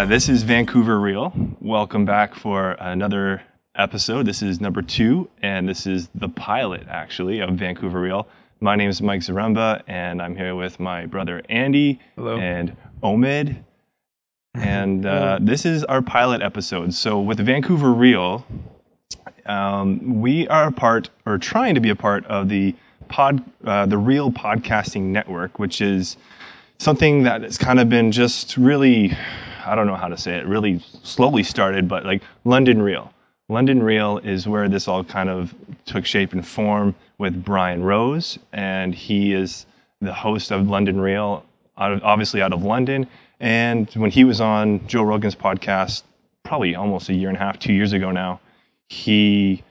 This is VancouverReal. Welcome back for another episode. This is number 2, and this is the pilot, actually, of VancouverReal. My name is Mike Zaremba, and I'm here with my brother Andy. Hello. And Omid. And this is our pilot episode. So with VancouverReal, we are a part, or trying to be a part of the Real Podcasting Network, which is something that has kind of been just really, I don't know how to say it, really slowly started, but like London Real. London Real is where this all kind of took shape and form with Brian Rose, and he is the host of London Real, obviously out of London. And when he was on Joe Rogan's podcast, probably almost a year and a half, 2 years ago now, he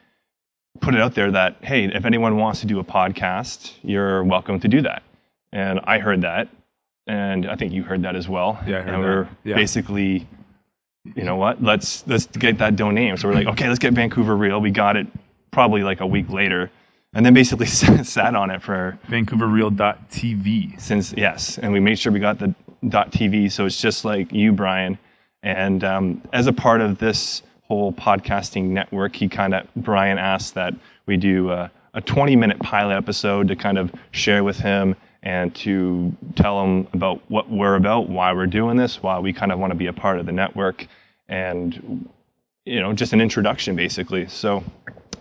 put it out there that, hey, if anyone wants to do a podcast, you're welcome to do that. And I heard that. And I think you heard that as well. Yeah, I heard and we're basically, you know what, let's get that domain. So we're like, okay, let's get Vancouver Real. We got it probably like a week later. And then basically sat on it for VancouverReal.tv. Since, yes. And we made sure we got the .tv. So it's just like you, Brian. And as a part of this whole podcasting network, Brian asked that we do a 20-minute pilot episode to kind of share with him and to tell them about what we're about, why we're doing this, why we kind of want to be a part of the network, and, you know, just an introduction, basically. So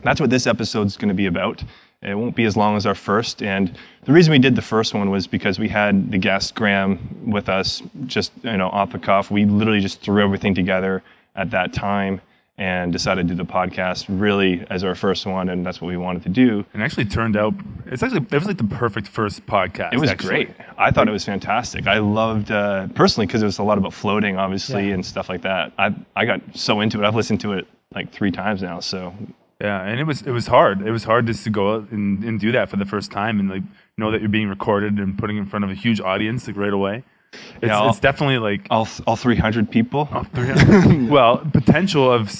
that's what this episode's going to be about. It won't be as long as our first, and the reason we did the first one was because we had the guest Graham with us, just, you know, off the cuff. We literally just threw everything together at that time and decided to do the podcast really as our first one, and that's what we wanted to do. And actually turned out, it was like the perfect first podcast. It was great. I thought it was fantastic. I loved, personally, because it was a lot about floating, obviously, and stuff like that. I got so into it. I've listened to it like 3 times now, so. Yeah, and it was hard. It was hard just to go out and do that for the first time and like know that you're being recorded and putting in front of a huge audience like right away. It's definitely like all 300 people. All 300. Well, potential of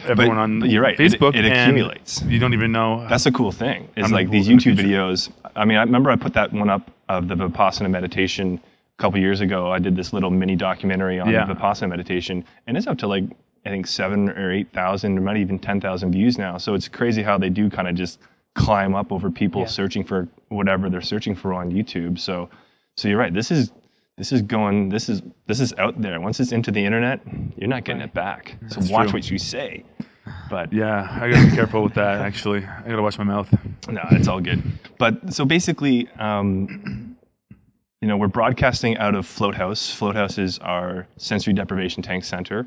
everyone on you're right. Facebook. It accumulates. You don't even know. That's a cool thing. It's like these YouTube videos. I mean, I remember I put that one up of the Vipassana meditation a couple years ago. I did this little mini documentary on Vipassana meditation, and it's up to like, I think 7,000 or 8,000, or not even 10,000 views now. So it's crazy how they do kind of just climb up over people searching for whatever they're searching for on YouTube. So you're right. This is out there. Once it's into the internet, you're not getting it back. So watch what you say. But yeah, I gotta be careful with that. Actually, I gotta watch my mouth. No, it's all good. But so basically, you know, we're broadcasting out of Float House. Float House is our sensory deprivation tank center.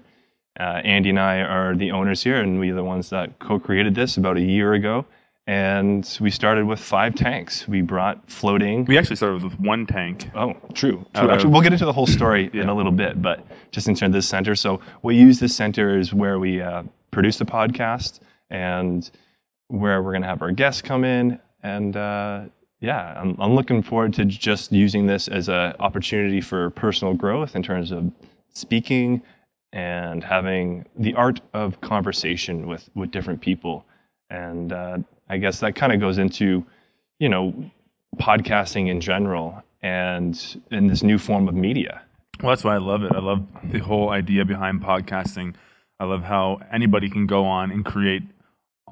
Andy and I are the owners here, and we are the ones that co-created this about a year ago. And we started with 5 tanks. We brought floating. We actually started with 1 tank. Oh, true. Actually, we'll get into the whole story in a little bit, but just in terms of this center. So we use this center is where we produce the podcast and where we're going to have our guests come in. And I'm looking forward to just using this as an opportunity for personal growth in terms of speaking and having the art of conversation with different people. And I guess that kind of goes into, you know, podcasting in general and in this new form of media. Well, that's why I love it. I love the whole idea behind podcasting. I love how anybody can go on and create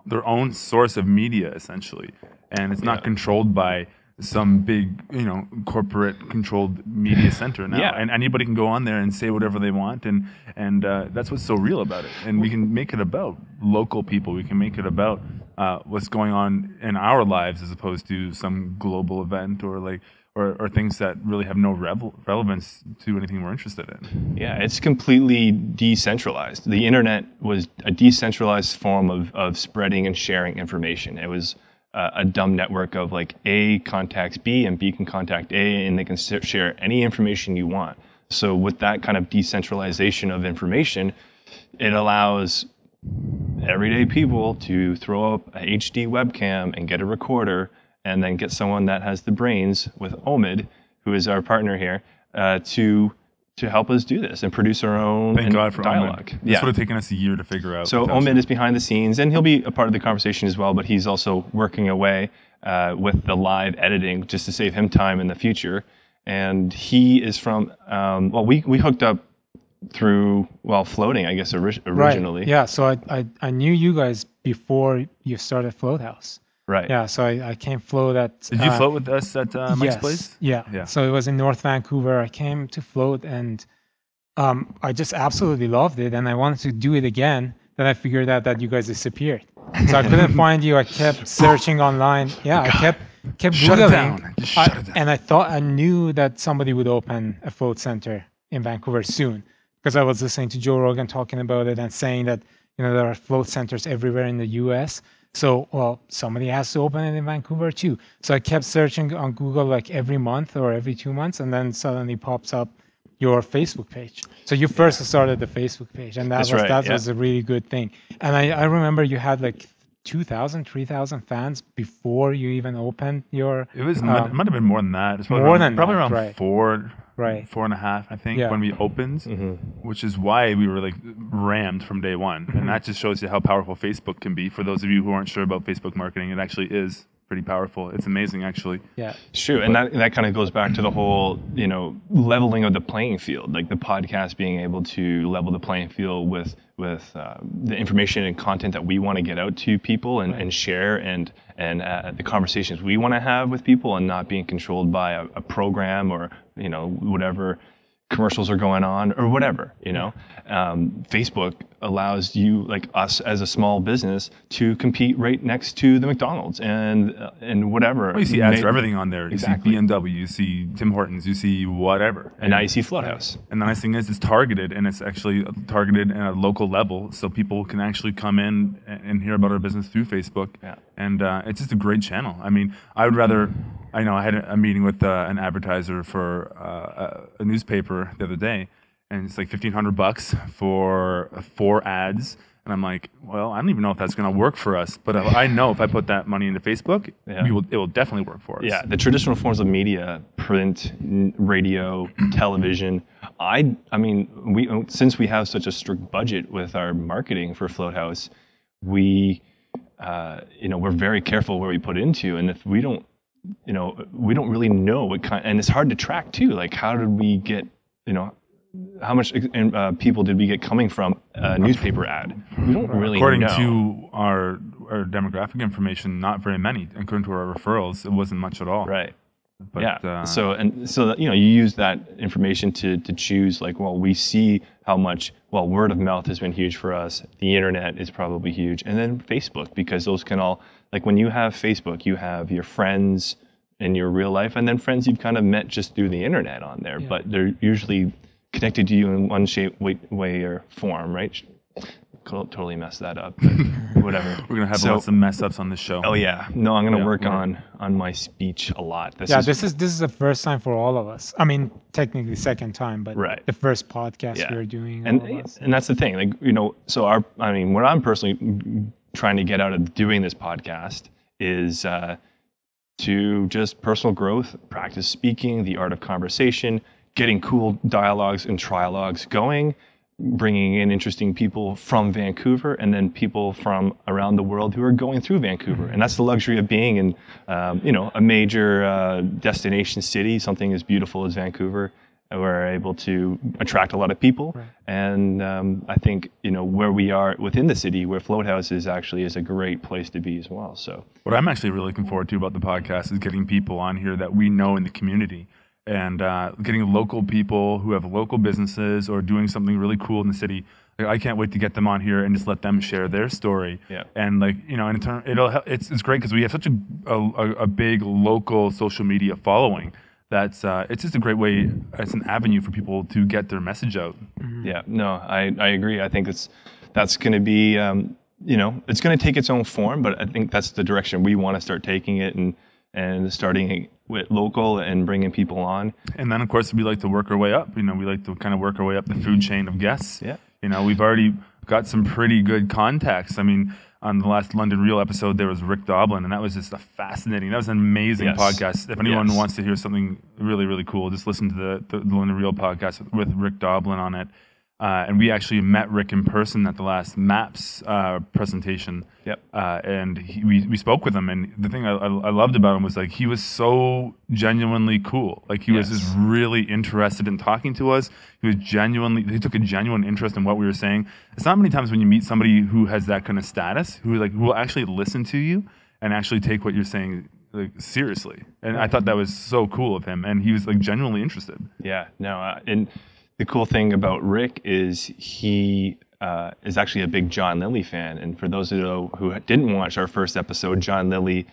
their own source of media, essentially. And it's not controlled by some big, you know, corporate controlled media center now. And anybody can go on there and say whatever they want, and that's what's so real about it. And we can make it about local people. We can make it about what's going on in our lives as opposed to some global event or things that really have no relevance to anything we're interested in. Yeah, it's completely decentralized. The internet was a decentralized form of spreading and sharing information. It was a dumb network of like A contacts B and B can contact A, and they can share any information you want. So with that kind of decentralization of information, it allows everyday people to throw up a HD webcam and get a recorder, and then get someone that has the brains with Omid, who is our partner here, to help us do this and produce our own Thank God for dialogue. Omid. This would have taken us a year to figure out. So Omid is behind the scenes, and he'll be a part of the conversation as well, but he's also working away with the live editing just to save him time in the future. And he is from, we hooked up through floating, I guess, originally. Right. Yeah. So I knew you guys before you started Float House. Right. Yeah. So I came float at. Did you float with us at Mike's place? Yeah. So it was in North Vancouver. I came to float, and I just absolutely loved it, and I wanted to do it again. Then I figured out that you guys disappeared, so I couldn't find you. I kept searching online. Yeah, I kept Shut Googling. it down. Just shut it down. And I knew that somebody would open a float center in Vancouver soon, because I was listening to Joe Rogan talking about it and saying that there are float centers everywhere in the U.S. So somebody has to open it in Vancouver too. So I kept searching on Google like every month or every 2 months, and then suddenly pops up your Facebook page. So you first started the Facebook page, and that was a really good thing. And I remember you had like 2,000, 3,000 fans before you even opened your. It was might have been more than that. It's probably around right. 4.5, I think, when we opened, which is why we were like rammed from day one. And that just shows you how powerful Facebook can be. For those of you who aren't sure about Facebook marketing, it actually is pretty powerful. It's amazing, actually. Yeah, it's true. And that kind of goes back to the whole, leveling of the playing field, like the podcast being able to level the playing field with the information and content that we want to get out to people and share and the conversations we want to have with people, and not being controlled by a program or, whatever commercials are going on or whatever, Facebook allows you, like us as a small business, to compete right next to the McDonald's and whatever. Well, you see ads for everything on there. Exactly. You see BMW, you see Tim Hortons, you see whatever. And now you see Float House. And the nice thing is it's targeted, and it's actually targeted at a local level, so people can actually come in and hear about our business through Facebook. Yeah. And it's just a great channel. I mean, I would rather... I know I had a meeting with an advertiser for a newspaper the other day, and it's like $1,500 for 4 ads. And I'm like, well, I don't even know if that's going to work for us. But I know if I put that money into Facebook, it will definitely work for us. Yeah, the traditional forms of media, print, radio, television. I mean, since we have such a strict budget with our marketing for Float House, we're very careful where we put into. And if we don't really know what kind, and it's hard to track too. Like, how did we get, how much people did we get coming from a newspaper ad? We don't really According know. to our demographic information, not very many. According to our referrals, it wasn't much at all. Right. But, yeah. So you use that information to choose, like, well, we see how much, word of mouth has been huge for us. The internet is probably huge. And then Facebook, because those can all, like, when you have Facebook, you have your friends in your real life, and then friends you've kind of met just through the internet on there, but they're usually connected to you in one shape, way, or form, right? Totally messed that up, but whatever. We're going to have lots of mess ups on this show. Oh yeah. No, I'm going to work on my speech a lot. This is the first time for all of us. I mean, technically second time, but the first podcast we're doing. And that's the thing. Like, so what I'm personally trying to get out of doing this podcast is to just personal growth, practice speaking, the art of conversation, getting cool dialogues and trialogues going, bringing in interesting people from Vancouver, and then people from around the world who are going through Vancouver. And that's the luxury of being in, a major destination city, something as beautiful as Vancouver. We're able to attract a lot of people. Right. And I think, where we are within the city, where Float House is a great place to be as well. So what I'm actually really looking forward to about the podcast is getting people on here that we know in the community, and getting local people who have local businesses or doing something really cool in the city. Like, I can't wait to get them on here and just let them share their story. Yeah. And in turn, it's great because we have such a big local social media following. That's it's just a great way. It's an avenue for people to get their message out. Mm-hmm. Yeah, no, I agree. I think that's going to be it's going to take its own form, but I think that's the direction we want to start taking it, and starting with local and bringing people on. And then of course we like to work our way up. We like to kind of work our way up the food chain of guests. Yeah. We've already got some pretty good contacts. I mean, on the last London Real episode, there was Rick Doblin, and that was just that was an amazing podcast. If anyone wants to hear something really, really cool, just listen to the London Real podcast with Rick Doblin on it. And we actually met Rick in person at the last Maps presentation. Yep. And we spoke with him. And the thing I loved about him was like he was so genuinely cool. Like he was just really interested in talking to us. He took a genuine interest in what we were saying. It's not many times when you meet somebody who has that kind of status, who will actually listen to you and actually take what you're saying like seriously. And I thought that was so cool of him. And he was like genuinely interested. Yeah. No. And the cool thing about Rick is he is actually a big John Lilly fan. And for those who didn't watch our first episode, John Lilly,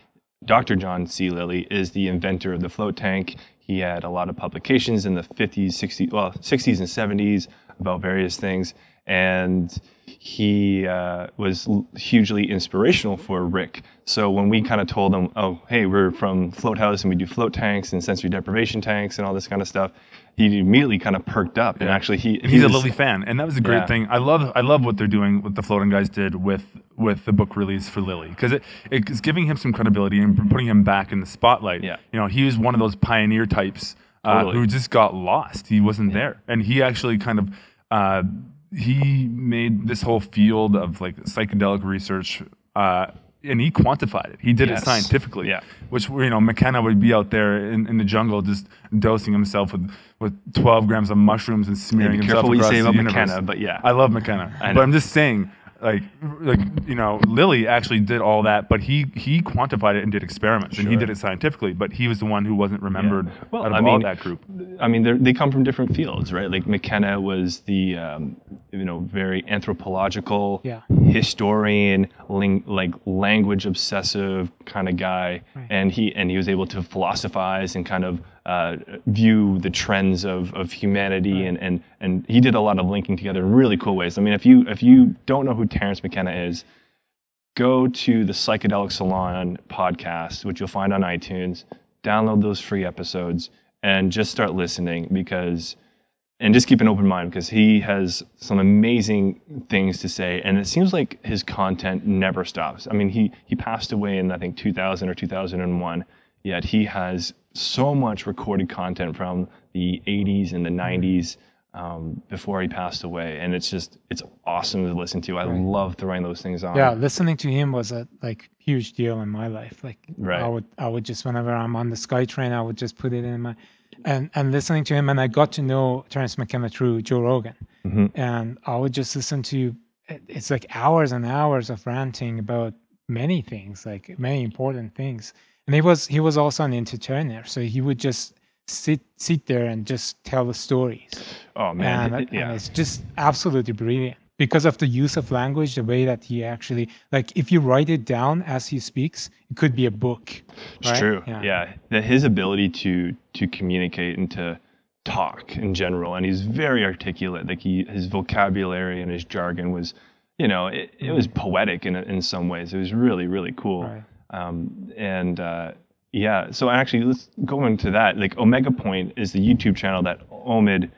Dr. John C. Lilly, is the inventor of the float tank. He had a lot of publications in the 50s, 60s, well, 60s and 70s about various things. And he was hugely inspirational for Rick. So when we kind of told him, oh, hey, we're from Float House and we do float tanks and sensory deprivation tanks and all this kind of stuff, he immediately kind of perked up. And actually, he's a Lilly fan, and that was a great thing. I love what they're doing, what the floating guys did with the book release for Lilly, because it's giving him some credibility and putting him back in the spotlight. Yeah. You know, he was one of those pioneer types who just got lost. He wasn't there, and he actually kind of he made this whole field of like psychedelic research. And he quantified it. He did it scientifically, which, you know, McKenna would be out there in the jungle just dosing himself with 12 grams of mushrooms and smearing himself across the universe. McKenna, but yeah. I love McKenna. But I'm just saying, like you know, Lilly actually did all that, but he quantified it and did experiments, and he did it scientifically, but he was the one who wasn't remembered out of all that group. I mean, they come from different fields, right? Like McKenna was the, you know, very anthropological historian, language obsessive kind of guy, and he was able to philosophize and kind of view the trends of humanity, and he did a lot of linking together in really cool ways. I mean, if you don't know who Terence McKenna is, go to the Psychedelic Salon podcast, which you'll find on iTunes, download those free episodes, and just start listening, and just keep an open mind, because he has some amazing things to say, and it seems like his content never stops. I mean, he passed away in, I think, 2000 or 2001, yet he has so much recorded content from the 80s and the 90s before he passed away, and it's awesome to listen to. I love throwing those things on. Yeah, listening to him was a huge deal in my life. Like I would just, whenever I'm on the SkyTrain, I would just put it in my and listening to him, and I got to know Terence McKenna through Joe Rogan, and I would just listen to, it's like hours and hours of ranting about many things, like many important things. And he was also an entertainer, so he would just sit there and just tell the stories. Oh man, and it's just absolutely brilliant because of the use of language, the way that he actually, like, if you write it down as he speaks, it could be a book. It's true. Yeah. That his ability to communicate and to talk in general, and he's very articulate. Like his vocabulary and his jargon was, you know, it was poetic in some ways. It was really, really cool. Right. So actually, let's go into that. Like, Omega Point is the YouTube channel that Omid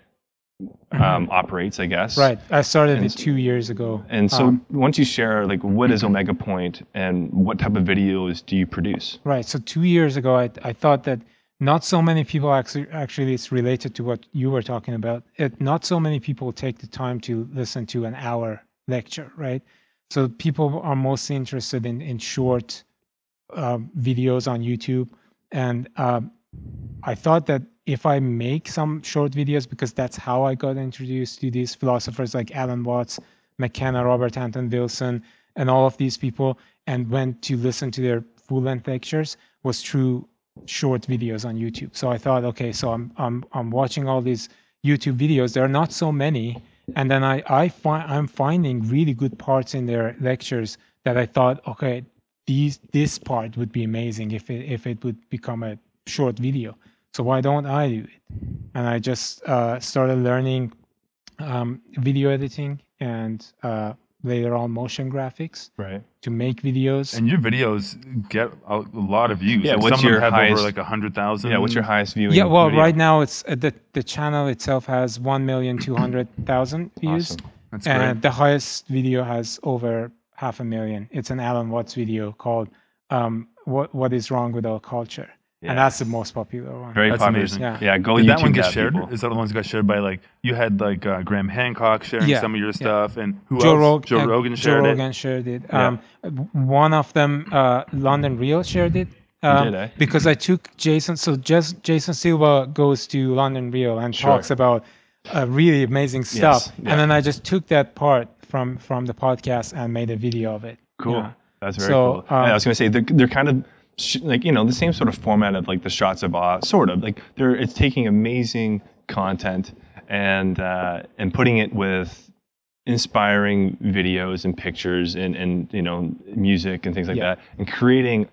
operates, I guess. Right. I started it 2 years ago. And so once you share, like, what is Omega Point and what type of videos do you produce? Right. So 2 years ago, I thought that not so many people actually it's related to what you were talking about. Not so many people take the time to listen to an hour lecture, right? So people are mostly interested in short videos on YouTube, and I thought that if I make some short videos, because that's how I got introduced to these philosophers like Alan Watts, McKenna, Robert Anton Wilson, and all of these people, and went to listen to their full-length lectures, was through short videos on YouTube. So I thought, okay, so I'm watching all these YouTube videos. There are not so many, and then I'm finding really good parts in their lectures that I thought, okay, this part would be amazing if it would become a short video. So why don't I do it? And I just started learning video editing and later on motion graphics to make videos. And your videos get a lot of views. Yeah, like what's some your of them have highest, over like 100,000? Yeah, what's your highest viewing? Yeah, well, video? right now it's the channel itself has 1,200,000 views. Awesome. That's great. And the highest video has over 500,000. It's an Alan Watts video called "What is Wrong with Our Culture," And that's the most popular one. Very That's popular. amazing. Yeah, go Did YouTube that one get that, shared? people. Is that the ones that got shared by like you had like Graham Hancock sharing some of your stuff, and who else? Joe Rogan shared Joe it. Rogan shared it. Yeah. One of them, London Real, shared it. Did, eh? Because I took Jason. So just Jason Silva goes to London Real and talks about really amazing stuff. yeah. And then I just took that part from the podcast and made a video of it. Cool. Yeah. That's very cool. I was going to say they're kind of like the same sort of format of like the shots of awe, sort of like it's taking amazing content and putting it with inspiring videos and pictures and music and things like that, and creating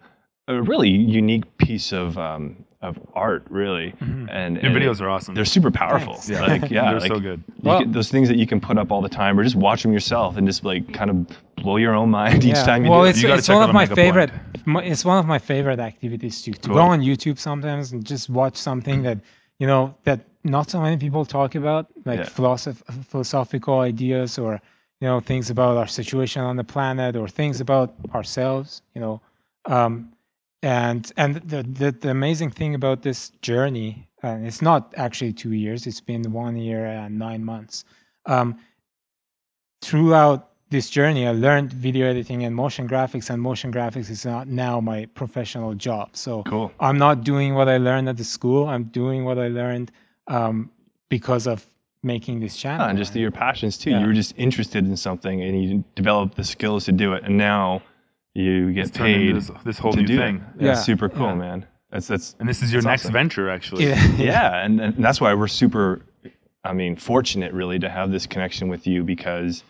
a really unique piece of art, really. And Your videos are awesome. They're super powerful. Thanks. Like, They're so good. Those things that you can put up all the time, or just watch them yourself and just like kind of blow your own mind each time you do it. It's one of my favorite. It's one of my favorite activities to go on YouTube sometimes and just watch something that that not so many people talk about, like philosophical ideas or things about our situation on the planet or things about ourselves. And the amazing thing about this journey, and it's not actually 2 years, it's been 1 year and 9 months. Throughout this journey, I learned video editing and motion graphics is now my professional job. So cool. I'm not doing what I learned at the school. I'm doing what I learned because of making this channel. And just your passions too. Yeah. You were just interested in something and you developed the skills to do it. And now you get paid this whole to new do thing. it. Yeah, super cool, man. That's and this is your next awesome. venture, actually. Yeah, and that's why we're super, fortunate really to have this connection with you, because,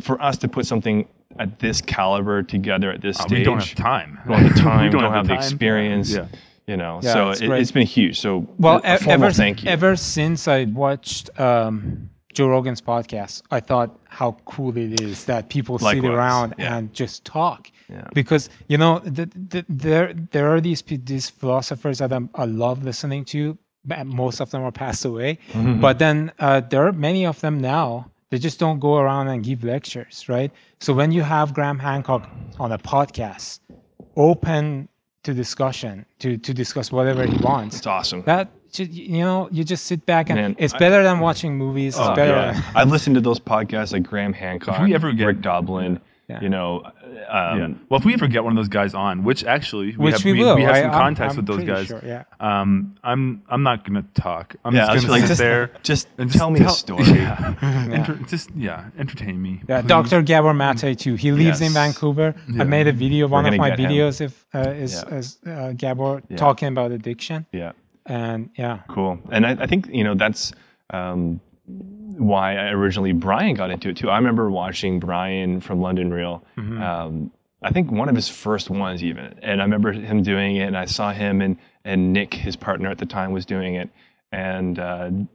for us to put something at this caliber together at this stage, we don't have time. We don't have the time. We don't have the time. experience. Yeah. So it's been huge. So thank you. Ever since I watched Joe Rogan's podcast, I thought how cool it is that people sit around and just talk. Yeah. Because there are these philosophers that I love listening to. Most of them are passed away, but then there are many of them now. They just don't go around and give lectures, right? So when you have Graham Hancock on a podcast, open to discussion, to discuss whatever he wants. It's awesome. That you just sit back and it's better than watching movies. It's better. Yeah. I've listened to those podcasts like Graham Hancock, Rick Doblin. Well, if we ever get one of those guys on, which actually we have some contacts with those guys. Sure, I'm not gonna talk. I'm just gonna sit there. Just tell me a story. Entertain me. Yeah, Dr. Gabor Mate too. He lives in Vancouver. I made a video. One of my videos is Gabor talking about addiction. Yeah. And cool. And I think that's why Brian got into it too. I remember watching Brian from London Real. I think one of his first ones even, and I remember him doing it, and I saw him and Nick, his partner at the time, was doing it, and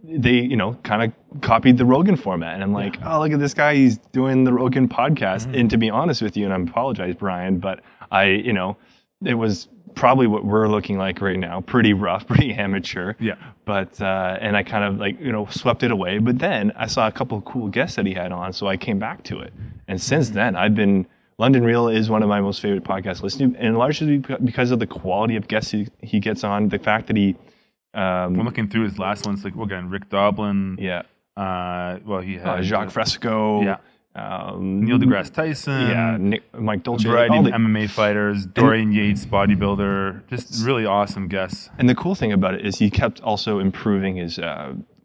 they kind of copied the Rogan format, and I'm like, oh, look at this guy, he's doing the Rogan podcast. And to be honest with you, and I apologize, Brian, but it was probably what we're looking like right now, pretty rough, pretty amateur. Yeah. But and I kind of swept it away. But then I saw a couple of cool guests that he had on, so I came back to it. And since then, London Real is one of my most favorite podcasts listened to, and largely because of the quality of guests he gets on, the fact that he. I'm looking through his last ones, like again, Rick Doblin. Yeah. He had Jacques Fresco. Yeah. Neil deGrasse Tyson. Yeah, Mike Dolce. Variety of MMA fighters, Dorian Yates, bodybuilder, just really awesome guests. And the cool thing about it is he kept also improving his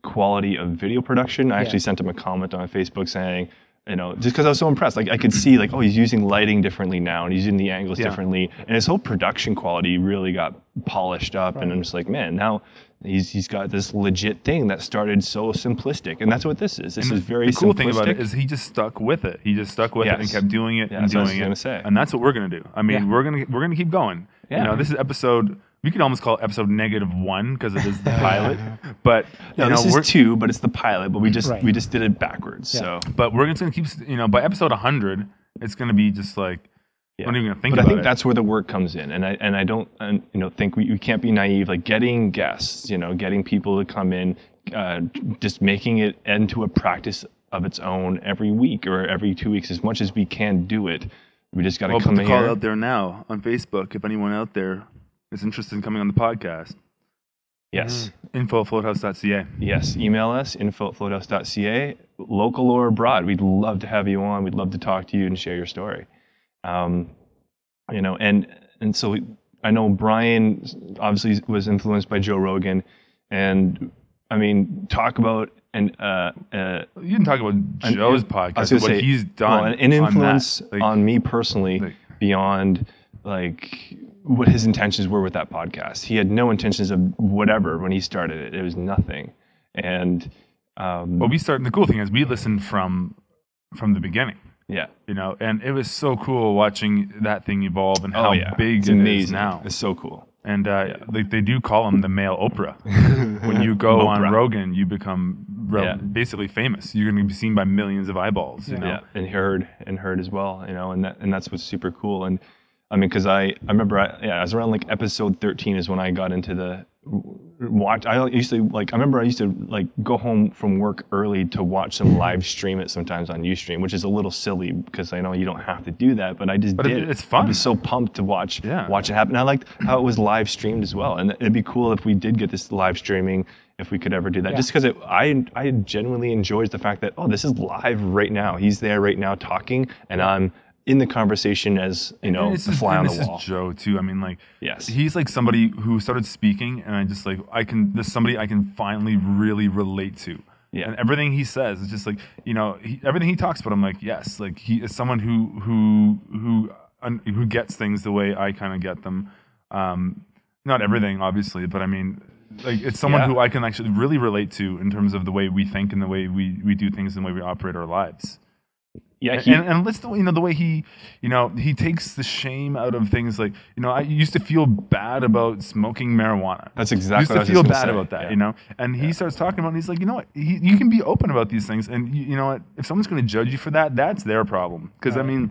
quality of video production. I actually sent him a comment on Facebook saying, just because I was so impressed. Like I could see he's using lighting differently now and he's using the angles differently. And his whole production quality really got polished up. Right. And I'm just like, man, now he's got this legit thing that started so simplistic. And that's what this is. This is very simplistic. The cool thing about it is he just stuck with it. He just stuck with it and kept doing it and doing it. And that's what we're going to do. I mean, we're going to keep going. Yeah. This is episode, we could almost call it episode -1 because it is the pilot. But this is 2, but it's the pilot. But we just did it backwards. Yeah. So, but we're just going to keep. By episode 100, it's going to be just like. Yeah. I'm not even gonna think but about I think it. that's where the work comes in, and I don't think we can't be naive. Like getting guests, getting people to come in, just making it into a practice of its own every week or every 2 weeks, as much as we can do it. We just got to come in here. Call here. out there now on Facebook if anyone out there is interested in coming on the podcast, Yes. info@floathouse.ca. Yes. Email us, info@floathouse.ca, local or abroad. We'd love to have you on. We'd love to talk to you and share your story. And so I know Brian obviously was influenced by Joe Rogan, and I mean, talk about You didn't talk about Joe's podcast, what he's done. an influence on, on me personally beyond like what his intentions were with that podcast. He had no intentions of whatever when he started it. It was nothing. And but the cool thing is we listened from the beginning. Yeah. And it was so cool watching that thing evolve and how big it's it amazing. is now. It's so cool. And they do call him the male Oprah. When you go on Rogan, you become basically famous. You're going to be seen by millions of eyeballs. You know? Yeah, and heard as well. And that's what's super cool. And I mean, because I remember, I was around like episode 13 is when I got into the watch. I used to go home from work early to watch them live stream it sometimes on Ustream, which is a little silly because I know you don't have to do that, but I just did. It's fun. I was so pumped to watch it happen. I liked how it was live streamed as well, and it'd be cool if we did get this live streaming, if we could ever do that. Just because I genuinely enjoyed the fact that this is live right now. He's there right now talking, and I'm in the conversation as the fly on the wall. This is Joe too. I mean, like, yes, he's like somebody who started speaking, and I just like there's somebody I can finally really relate to. Yeah. And everything he says is just like everything he talks about. I'm like, yes, like he is someone who gets things the way I kind of get them. Not everything, obviously, but I mean, like it's someone who I can actually really relate to in terms of the way we think and the way we do things and the way we operate our lives. Yeah, and let's the way he takes the shame out of things like I used to feel bad about smoking marijuana. That's exactly what I was used to feel bad about that, and he starts talking about it and he's like, you know what, you can be open about these things, and you know what, if someone's going to judge you for that, that's their problem. Because I mean,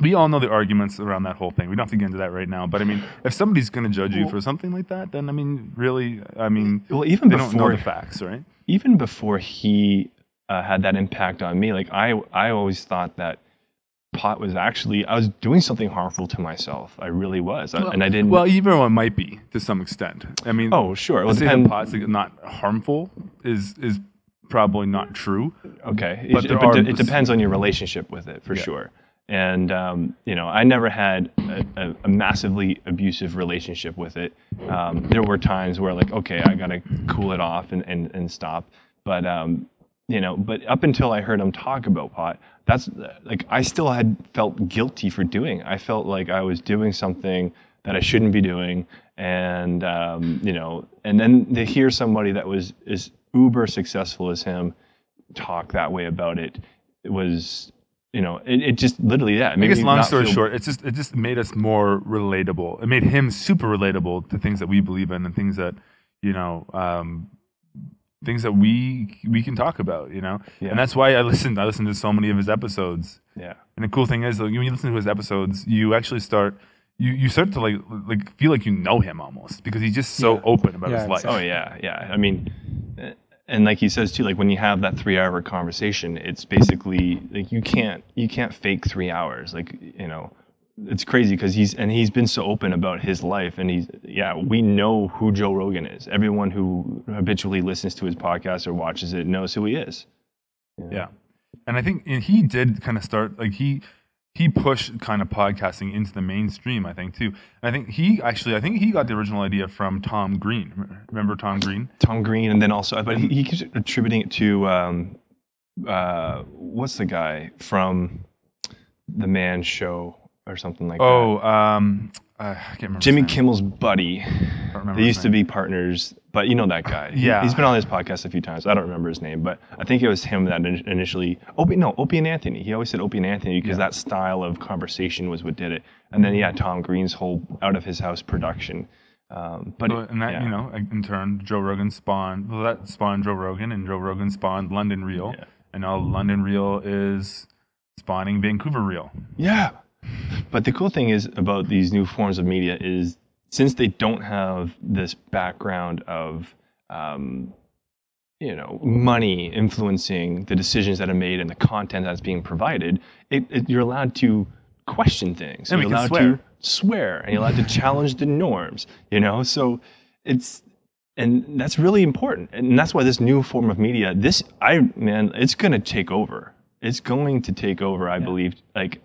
we all know the arguments around that whole thing. We don't have to get into that right now, but I mean, if somebody's going to judge you for something like that, then I mean, really, even they don't know the facts, right? Even before he had that impact on me. Like I always thought that pot was actually, I was doing something harmful to myself. I really was, and I didn't. Well, even though it might be to some extent. I mean, sure. Well, say that pot's not harmful is probably not true. Okay, but it depends on your relationship with it for sure. And I never had a massively abusive relationship with it. There were times where like, okay, I gotta cool it off and stop, but but up until I heard him talk about pot, that's like I still had felt guilty for doing. I felt like I was doing something that I shouldn't be doing, and and then to hear somebody that was as uber successful as him talk that way about it, it was it just literally I guess long story short, it just made us more relatable. It made him super relatable to things that we believe in and things that things that we can talk about, and that's why I listened to so many of his episodes. Yeah. And the cool thing is, when you listen to his episodes, you actually start to like feel like you know him almost, because he's just so open about his life. Oh yeah. I mean, and like he says too, like when you have that 3-hour conversation, it's basically like you can't fake 3 hours. Like it's crazy because he's been so open about his life, and we know who Joe Rogan is. Everyone who habitually listens to his podcast or watches it knows who he is. Yeah. And I think he did kind of start, like he pushed kind of podcasting into the mainstream, I think too. And I think he got the original idea from Tom Green. Remember Tom Green? Tom Green, and then also, but he keeps attributing it to what's the guy from The Man Show or something like that. I can't remember. Jimmy Kimmel's buddy. They used to be partners, but you know that guy. Yeah. He's been on his podcast a few times. I don't remember his name, but I think it was him that initially. Opie and Anthony. He always said Opie and Anthony because that style of conversation was what did it. And then Tom Green's whole out of his house production. In turn, Joe Rogan spawned. Well, that spawned Joe Rogan, and Joe Rogan spawned London Real, and now London Real is spawning VancouverReal. Yeah. But the cool thing is about these new forms of media is, since they don't have this background of, money influencing the decisions that are made and the content that's being provided, you're allowed to question things. And you're we can allowed swear. to swear, and you're allowed to challenge the norms. So and that's really important, and that's why this new form of media, it's going to take over. It's going to take over, I believe.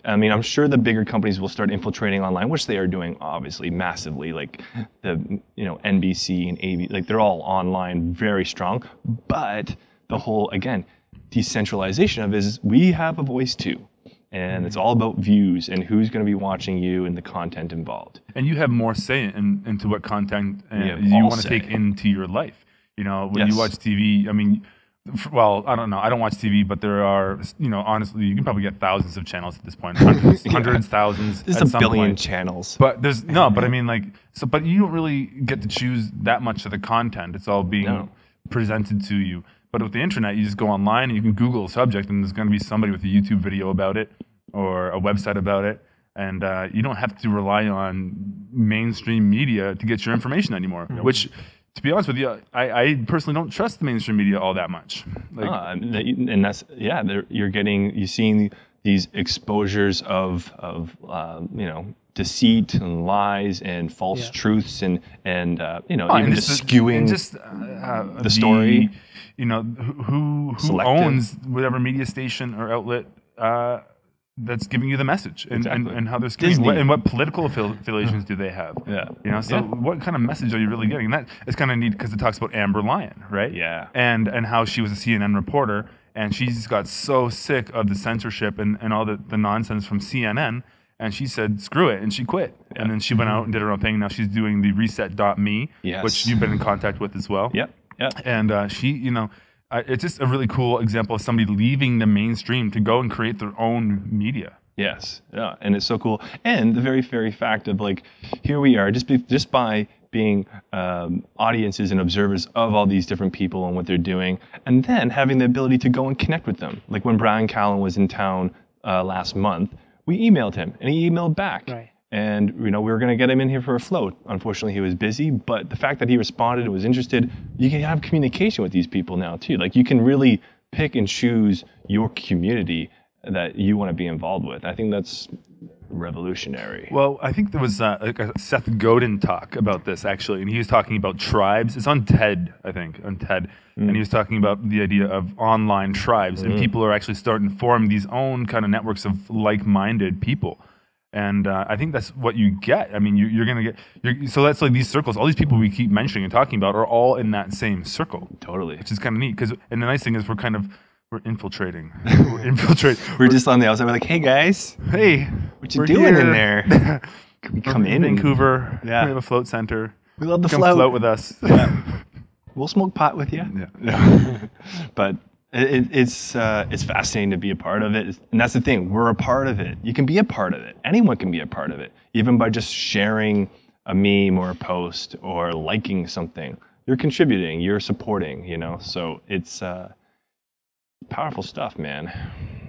I'm sure the bigger companies will start infiltrating online, which they are doing, obviously, massively. Like the, NBC and AB, like they're all online, very strong. But the whole, again, decentralization of it is we have a voice too. And it's all about views and who's going to be watching you and the content involved. And you have more say into what content have you all want to say. take into your life. When Yes. you watch TV, I don't know. I don't watch TV, but there are, honestly, you can probably get thousands of channels at this point, hundreds, thousands. There's at a some billion point. channels. But but you don't really get to choose that much of the content. It's all being presented to you. But with the internet, you just go online and you can Google a subject, and there's going to be somebody with a YouTube video about it or a website about it. And you don't have to rely on mainstream media to get your information anymore, which, to be honest with you, I personally don't trust the mainstream media all that much. And that's you're seeing these exposures of deceit and lies and false truths and even just skewing the story. Who Selective. owns whatever media station or outlet that's giving you the message, and how they're skewing, and what political affiliations do they have? What kind of message are you really getting? And that is kind of neat because it talks about Amber Lyon, right? Yeah. And how she was a CNN reporter, and she's got so sick of the censorship and all the nonsense from CNN, and she said, screw it, and she quit. Yeah. And then she went out and did her own thing. Now she's doing the reset.me, which you've been in contact with as well. Yep. And she, it's just a really cool example of somebody leaving the mainstream to go and create their own media. Yes, yeah, and it's so cool. And the very, very fact of here we are, just by being audiences and observers of all these different people and what they're doing, and then having the ability to go and connect with them. Like when Brian Callen was in town last month, we emailed him, and he emailed back. Right. And we were going to get him in here for a float. Unfortunately, he was busy. But the fact that he responded and was interested, you can have communication with these people now too. Like you can really pick and choose your community that you want to be involved with. I think that's revolutionary. Well, I think there was a Seth Godin talk about this actually, and he was talking about tribes. It's on TED, I think, and he was talking about the idea of online tribes, and people are actually starting to form these own kind of networks of like-minded people. And I think that's what you get. I mean, you're going to get... So that's like these circles. All these people we keep mentioning and talking about are all in that same circle. Totally. Which is kind of neat. And the nice thing is we're infiltrating. We're just on the outside. We're like, hey, guys. Hey. What you doing in there? Can we come in? Vancouver. Yeah. We have a float center. We love the Come float. float with us. Yeah. We'll smoke pot with you. Yeah. But... It's fascinating to be a part of it, and that's the thing. We're a part of it. You can be a part of it. Anyone can be a part of it, even by just sharing a meme or a post or liking something. You're contributing. You're supporting. So it's powerful stuff, man.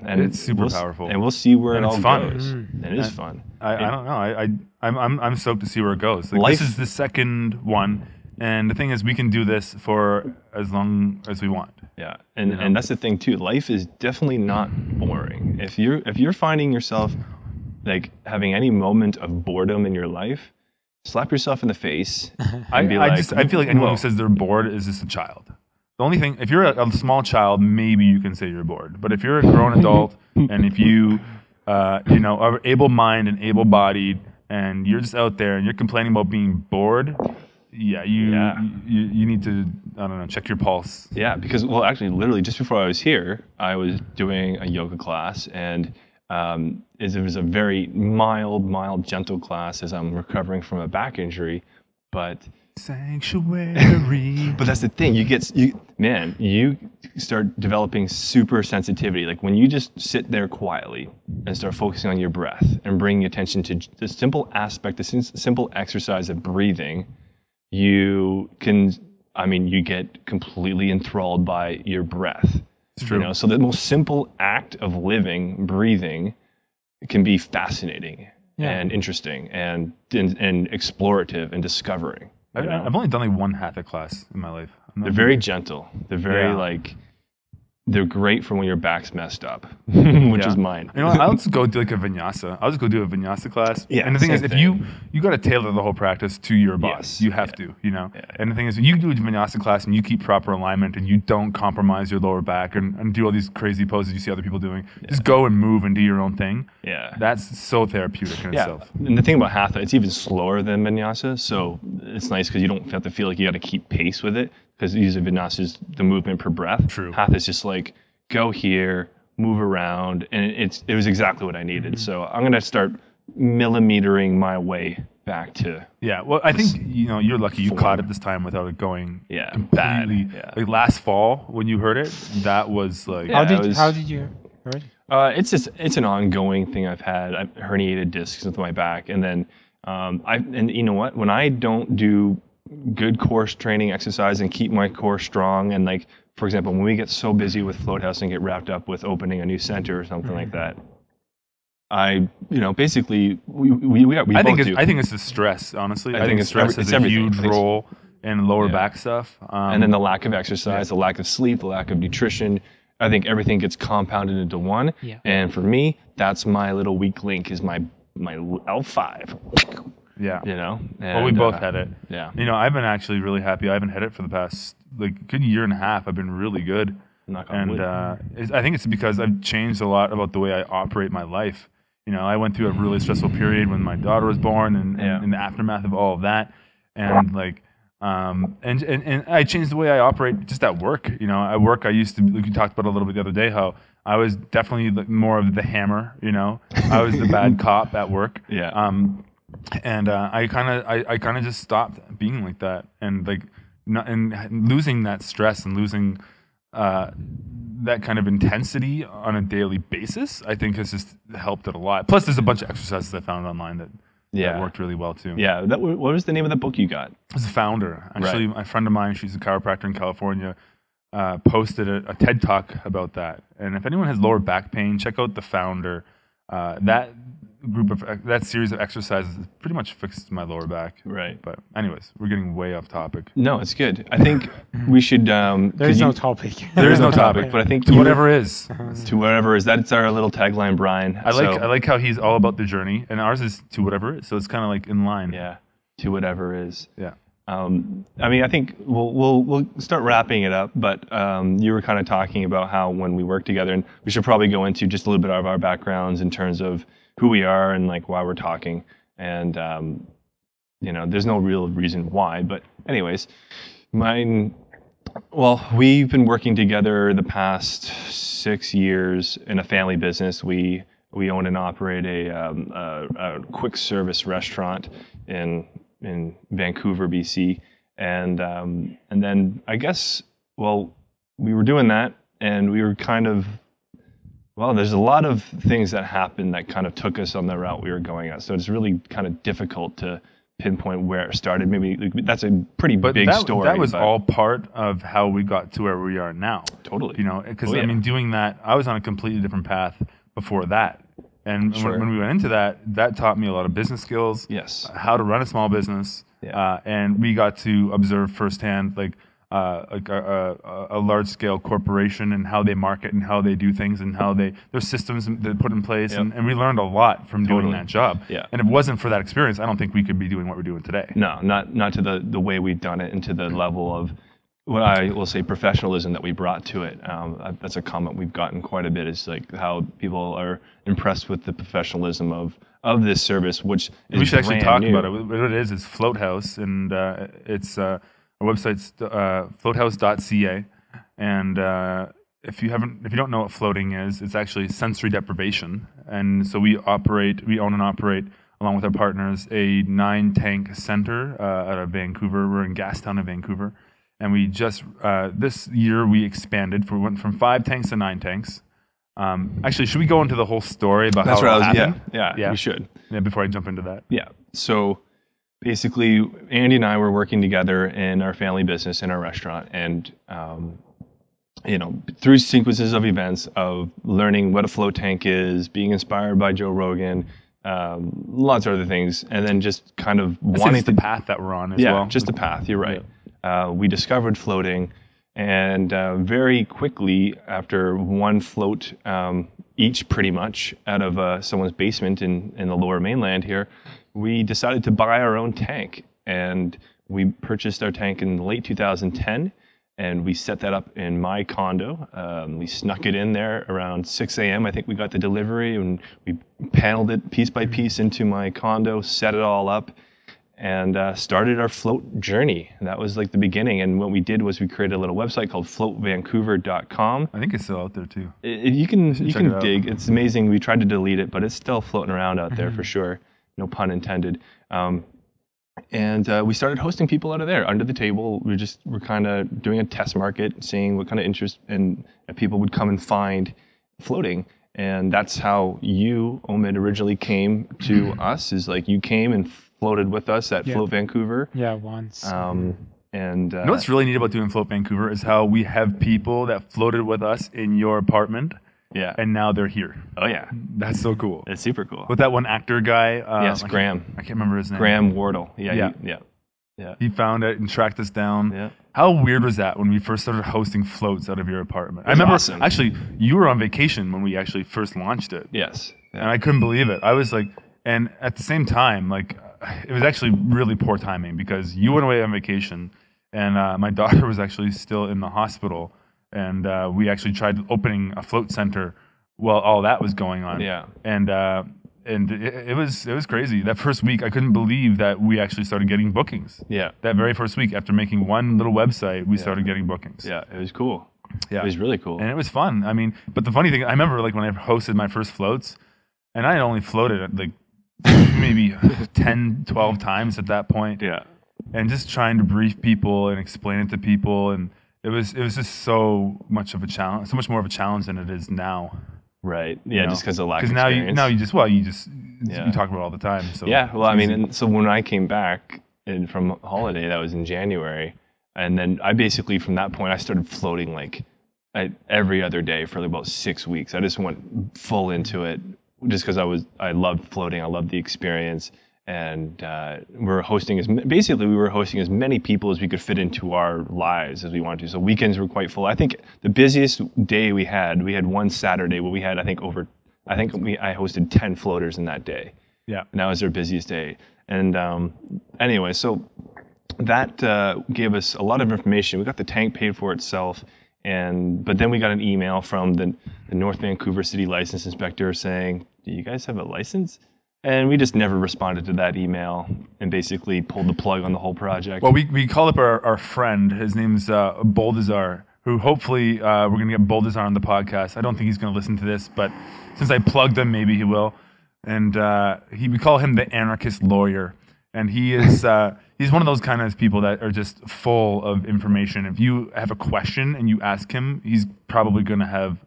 And it's super powerful, and we'll see where it all fun. goes. And it is fun. I don't know. I'm stoked to see where it goes. This is the second one. And the thing is, we can do this for as long as we want. Yeah, and that's the thing too. Life is definitely not boring. If you're finding yourself having any moment of boredom in your life, slap yourself in the face. And I feel like anyone who says they're bored is just a child. The only thing, if you're a small child, maybe you can say you're bored. But if you're a grown adult and if you are able-minded and able-bodied and you're just out there and you're complaining about being bored. Yeah, you need to, I don't know, check your pulse. Yeah, because, actually, literally, just before I was here, I was doing a yoga class, and it was a very mild, gentle class as I'm recovering from a back injury, but... Sanctuary. But that's the thing, you start developing super sensitivity. Like when you just sit there quietly and start focusing on your breath and bringing attention to the simple aspect, the simple exercise of breathing, you get completely enthralled by your breath. It's true. So the most simple act of living, breathing, can be fascinating and interesting and explorative and discovering. I've only done one hatha class in my life. They're very gentle. They're very they're great for when your back's messed up, which is mine. You know, I'll just go do like a vinyasa. I'll just go do a vinyasa class. Yeah, And the thing is, same if you got to tailor the whole practice to your body. Yes. You have to, you know. Yeah. And the thing is, you do a vinyasa class and you keep proper alignment and you don't compromise your lower back and do all these crazy poses you see other people doing. Just go and move and do your own thing. Yeah. That's so therapeutic in itself. And the thing about hatha, it's even slower than vinyasa, so it's nice because you don't have to feel like you got to keep pace with it. Because usually vinyasa is the movement per breath. True. Hatha is just like go here, move around, and it was exactly what I needed. So I'm gonna start millimetering my way back to. Yeah, well, I think you're lucky you caught it this time without it going completely. Yeah. Like last fall when you heard it, that was like. How did you hear it? It's an ongoing thing I've had. I've herniated discs with my back, and then and you know what? When I don't do good core training exercise and keep my core strong, and like for example, when we get so busy with Float House and get wrapped up with opening a new center or something like that, basically we I think it's the stress. Honestly, I think stress has a huge role in lower back stuff. And then the lack of exercise, the lack of sleep, the lack of nutrition. I think everything gets compounded into one. Yeah. And for me, that's my little weak link is my L5. Yeah. And, we both had it. Yeah. I've been actually really happy. I haven't had it for the past good year and a half. I've been really good. Knock on wood. I think it's because I've changed a lot about the way I operate my life. I went through a really stressful period when my daughter was born and in the aftermath of all of that. And and I changed the way I operate just at work. At work I used to, like you talked about a little bit the other day, how I was definitely more of the hammer, I was the bad cop at work. Yeah. And I kind of just stopped being like that, and and losing that stress and losing that kind of intensity on a daily basis, I think has just helped it a lot. Plus, there's a bunch of exercises I found online that worked really well too. Yeah. What was the name of the book you got? It was The Founder. Actually, a friend of mine, she's a chiropractor in California, posted a TED Talk about that. And if anyone has lower back pain, check out The Founder. That series of exercises pretty much fixed my lower back. Right. But anyways, we're getting way off topic. No, it's good. I think we should. There is no topic. There is no topic, but I think to whatever is. To whatever is. That's our little tagline, Brian. I like how he's all about the journey, and ours is to whatever is. So it's kind of like in line. Yeah. To whatever is. Yeah. I think we'll start wrapping it up, but you were kind of talking about how when we work together, and we should probably go into just a little bit of our backgrounds in terms of who we are and like why we're talking. And there's no real reason why, but anyways, we've been working together the past 6 years in a family business. We own and operate a quick service restaurant in Vancouver, BC, and then I guess we were doing that, and we were kind of there's a lot of things that happened that kind of took us on the route we were going at. So it's really kind of difficult to pinpoint where it started. Maybe that's a pretty big story. That was all part of how we got to where we are now. Totally. Because doing that, I was on a completely different path before that. And when we went into that taught me a lot of business skills. Yes. How to run a small business. Yeah. And we got to observe firsthand a large scale corporation and how they market and how they do things and how their systems they put in place. Yep. And we learned a lot from doing that job. Yeah. And if it wasn't for that experience, I don't think we could be doing what we're doing today. No, not to the way we've done it and to the level of what I will say professionalism that we brought to it. That's a comment we've gotten quite a bit, is like how people are impressed with the professionalism of this service, which is we should actually talk new. about it. What it is Float House, and it's our website's floathouse.ca. And if you don't know what floating is, it's actually sensory deprivation. And so we own and operate, along with our partners, a 9-tank center out of Vancouver. We're in Gastown in Vancouver. And we just, this year we expanded. We went from 5 tanks to 9 tanks. Actually, should we go into the whole story about how it happened? Yeah, we should. Yeah, before I jump into that. Yeah. So basically, Andy and I were working together in our family business in our restaurant, and through sequences of events of learning what a float tank is, being inspired by Joe Rogan, lots of other things, and then just kind of wanting the path that we're on as well. Yeah, just the path. You're right. We discovered floating, And very quickly, after one float each pretty much out of someone's basement in the lower mainland here, we decided to buy our own tank. And we purchased our tank in late 2010, and we set that up in my condo. We snuck it in there around 6 a.m. I think we got the delivery, and we paneled it piece by piece into my condo, set it all up, and started our float journey. And that was like the beginning. And what we did was we created a little website called floatvancouver.com. I think it's still out there too. You can it dig. It's amazing. We tried to delete it, but it's still floating around out there for sure. No pun intended. And we started hosting people out of there under the table. We're kind of doing a test market, seeing what kind of interest and people would come and find floating. And that's how you, Omid, originally came to us. Is like you came and floated with us at Float Vancouver. Yeah, once. And you know what's really neat about doing Float Vancouver is how we have people that floated with us in your apartment. Yeah. And now they're here. Oh yeah. That's so cool. It's super cool. With that one actor guy. Yes, Graham. I can't remember his name. Graham Wardle. Yeah. He found it and tracked us down. Yeah. How weird was that when we first started hosting floats out of your apartment? I remember awesome. Actually, you were on vacation when we actually first launched it. Yes. Yeah. And I couldn't believe it. I was like, and at the same time, like, it was actually really poor timing because you went away on vacation and my daughter was actually still in the hospital. And we actually tried opening a float center while all that was going on. Yeah. And it was crazy. That first week, I couldn't believe that we actually started getting bookings. Yeah. That very first week, after making one little website, we started getting bookings. Yeah, it was cool. Yeah. It was really cool. And it was fun. I mean, but the funny thing, I remember like when I hosted my first floats, and I only floated like maybe 10, 12 times at that point. Yeah. And just trying to brief people and explain it to people, and it was just so much of a challenge, so much more of a challenge than it is now. Right. Yeah, just because of lack of Because experience. now you talk about it all the time. So yeah. Well, I mean, and so when I came back from holiday, that was in January, and then I basically from that point I started floating like every other day for like about 6 weeks. I just went full into it just because I loved floating. I loved the experience. And we were hosting as many people as we could fit into our lives as we wanted to. So weekends were quite full. I think the busiest day we had one Saturday where we had I hosted 10 floaters in that day. Yeah. And that was our busiest day. And anyway, so that gave us a lot of information. We got the tank paid for itself, but then we got an email from the North Vancouver City License Inspector saying, "Do you guys have a license?" And we just never responded to that email and basically pulled the plug on the whole project. Well, we called up our friend. His name's Boldazar, who hopefully we're going to get Boldazar on the podcast. I don't think he's going to listen to this, but since I plugged him, maybe he will. And we call him the anarchist lawyer. And he is he's one of those kind of people that are just full of information. If you have a question and you ask him, he's probably going to have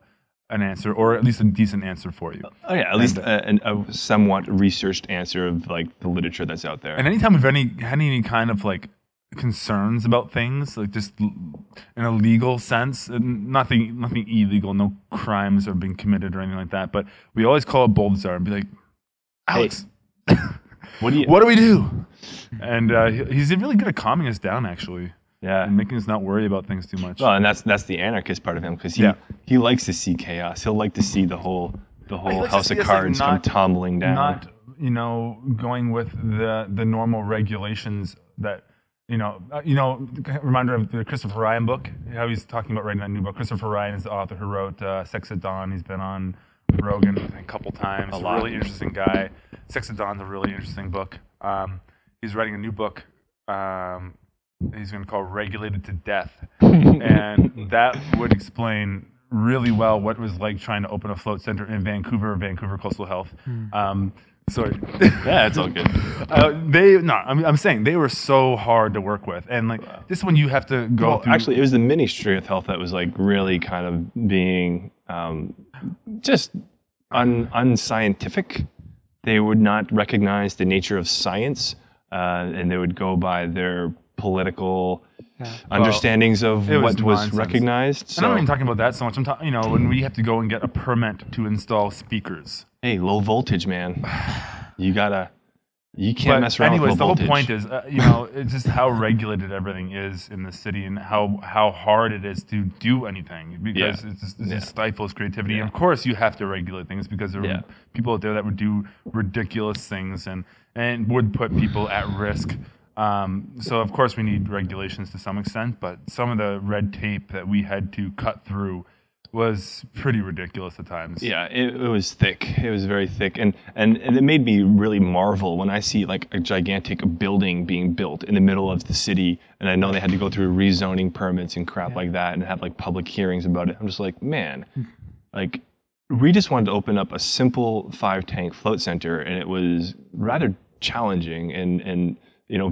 an answer, or at least a decent answer for you. Oh yeah, at least a somewhat researched answer of like the literature that's out there. And anytime we've had any kind of like concerns about things, like just in a legal sense, nothing illegal, no crimes are being committed or anything like that, but we always call up Boldazar and be like, "Alex, hey, what do we do?" And he's really good at calming us down, actually. Yeah, and making us not worry about things too much. Well, and that's the anarchist part of him because he likes to see chaos. He'll like to see the whole house of cards come tumbling down. Not going with the normal regulations that reminder of the Christopher Ryan book. How he's talking about writing that new book. Christopher Ryan is the author who wrote Sex at Dawn. He's been on Rogan a couple times. A really interesting guy. Sex at Dawn's a really interesting book. He's writing a new book. He's going to call Regulated to Death. And that would explain really well what it was like trying to open a float center in Vancouver Coastal Health. Sorry. Yeah, it's all good. I'm saying they were so hard to work with. And like this one you have to go through. Actually, it was the Ministry of Health that was like really kind of being just unscientific. They would not recognize the nature of science, and they would go by their political understandings of what was recognized. So. And I'm not even talking about that so much. I'm talking, when we have to go and get a permit to install speakers. Hey, low voltage, man. You gotta You can't mess around with low voltage. The whole point is, it's just how regulated everything is in the city and how hard it is to do anything because it just stifles creativity. Yeah. And of course, you have to regulate things because there are people out there that would do ridiculous things and would put people at risk. So of course we need regulations to some extent, but some of the red tape that we had to cut through was pretty ridiculous at times. Yeah, it was thick. It was very thick, and it made me really marvel when I see like a gigantic building being built in the middle of the city, and I know they had to go through rezoning permits and crap like that, and have like public hearings about it. I'm just like, man, like we just wanted to open up a simple 5-tank float center, and it was rather challenging and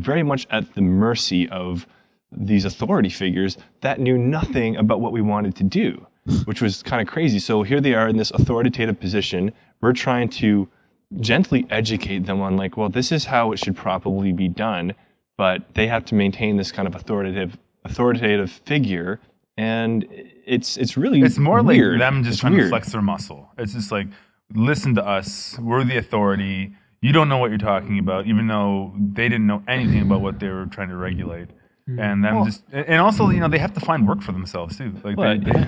very much at the mercy of these authority figures that knew nothing about what we wanted to do, which was kind of crazy. So here they are in this authoritative position. We're trying to gently educate them on like, well, this is how it should probably be done, but they have to maintain this kind of authoritative figure, and it's really more weird. Like them just trying to flex their muscle. It's just like, listen to us. We're the authority. You don't know what you're talking about, even though they didn't know anything about what they were trying to regulate. And them and also, they have to find work for themselves too. Like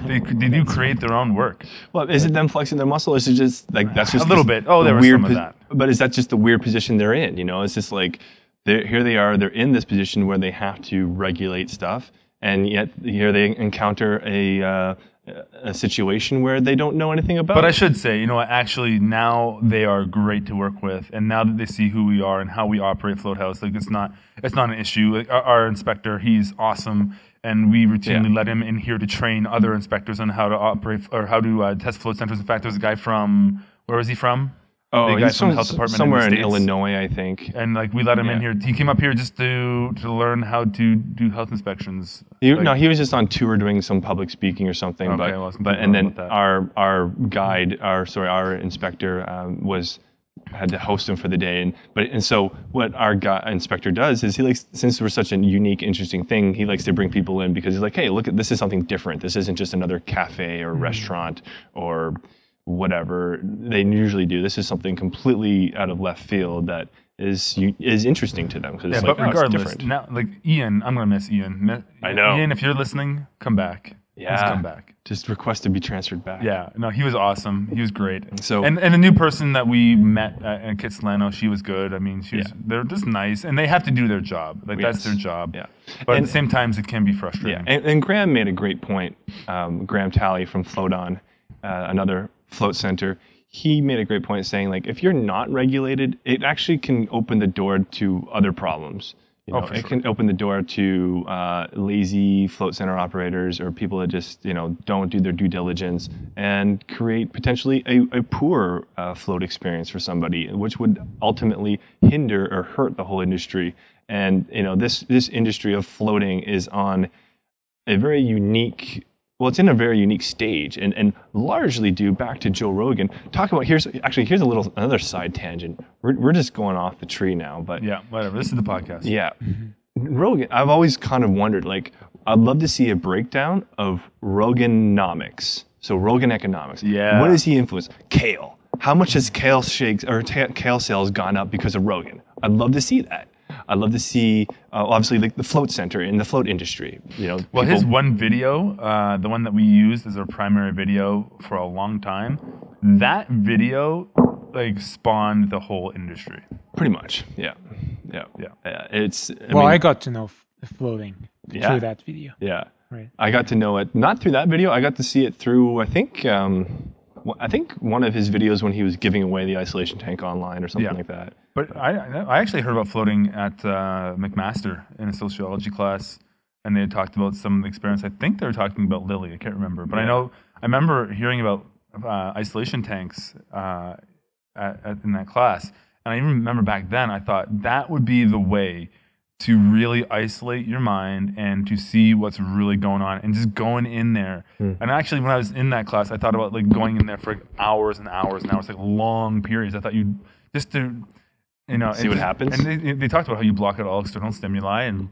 they do create their own work. Well, is it them flexing their muscle, or is it just like that's just a little bit? Oh, there was some of that. But is that just the weird position they're in? It's just like here they are. They're in this position where they have to regulate stuff, and yet here they encounter a situation where they don't know anything about. But I should say, actually now they are great to work with, and now that they see who we are and how we operate Float House, like it's not an issue. Like our inspector, he's awesome, and we routinely let him in here to train other inspectors on how to operate or how to test float centers. In fact, there's a guy from, where was he from? Oh, he's from the health department somewhere in Illinois, I think. And like we let him in here. He came up here just to learn how to do health inspections. He was just on tour doing some public speaking or something. Okay, and then our guide, our inspector had to host him for the day. And so what our inspector does is he likes, since we're such a unique, interesting thing, he likes to bring people in because he's like, hey, look, this is something different. This isn't just another cafe or restaurant or whatever they usually do. This is something completely out of left field that is interesting to them because it's but regardless, it's different. Now, like Ian, I'm gonna miss Ian. I know. Ian, if you're listening, come back. Yeah, please come back. Just request to be transferred back. Yeah, no, he was awesome. He was great. So and the new person that we met at Kitsilano, she was good. I mean, they're just nice, and they have to do their job. Like that's their job. Yeah. But at the same time, it can be frustrating. Yeah. And Graham made a great point. Graham Talley from Float On, another float center, he made a great point saying, like, if you're not regulated, it actually can open the door to other problems. It can open the door to lazy float center operators or people that just, don't do their due diligence and create potentially a poor float experience for somebody, which would ultimately hinder or hurt the whole industry. And, this industry of floating is on a very unique it's in a very unique stage and largely due back to Joe Rogan. Here's another side tangent. We're just going off the tree now, but yeah, whatever. This is the podcast. Yeah. Rogan, I've always kind of wondered, like, I'd love to see a breakdown of Roganomics. So Rogan economics. Yeah. What does he influence? Kale. How much has kale shakes or kale sales gone up because of Rogan? I'd love to see that. I'd love to see, obviously, like the float center in the float industry. Well, his one video, the one that we used as our primary video for a long time, that video like spawned the whole industry. Pretty much, yeah. I got to know floating through that video. Yeah, right. I got to know it not through that video. I got to see it through I think one of his videos when he was giving away the isolation tank online or something like that. But I actually heard about floating at McMaster in a sociology class, and they had talked about some of the experience. I think they were talking about Lily. I can't remember, but I remember hearing about isolation tanks in that class, and I even remember back then I thought that would be the way to really isolate your mind and to see what's really going on and just going in there. And actually, when I was in that class, I thought about like going in there for like hours and hours and hours, like long periods. I thought you'd just to, see what happens. And they talked about how you block out all external stimuli and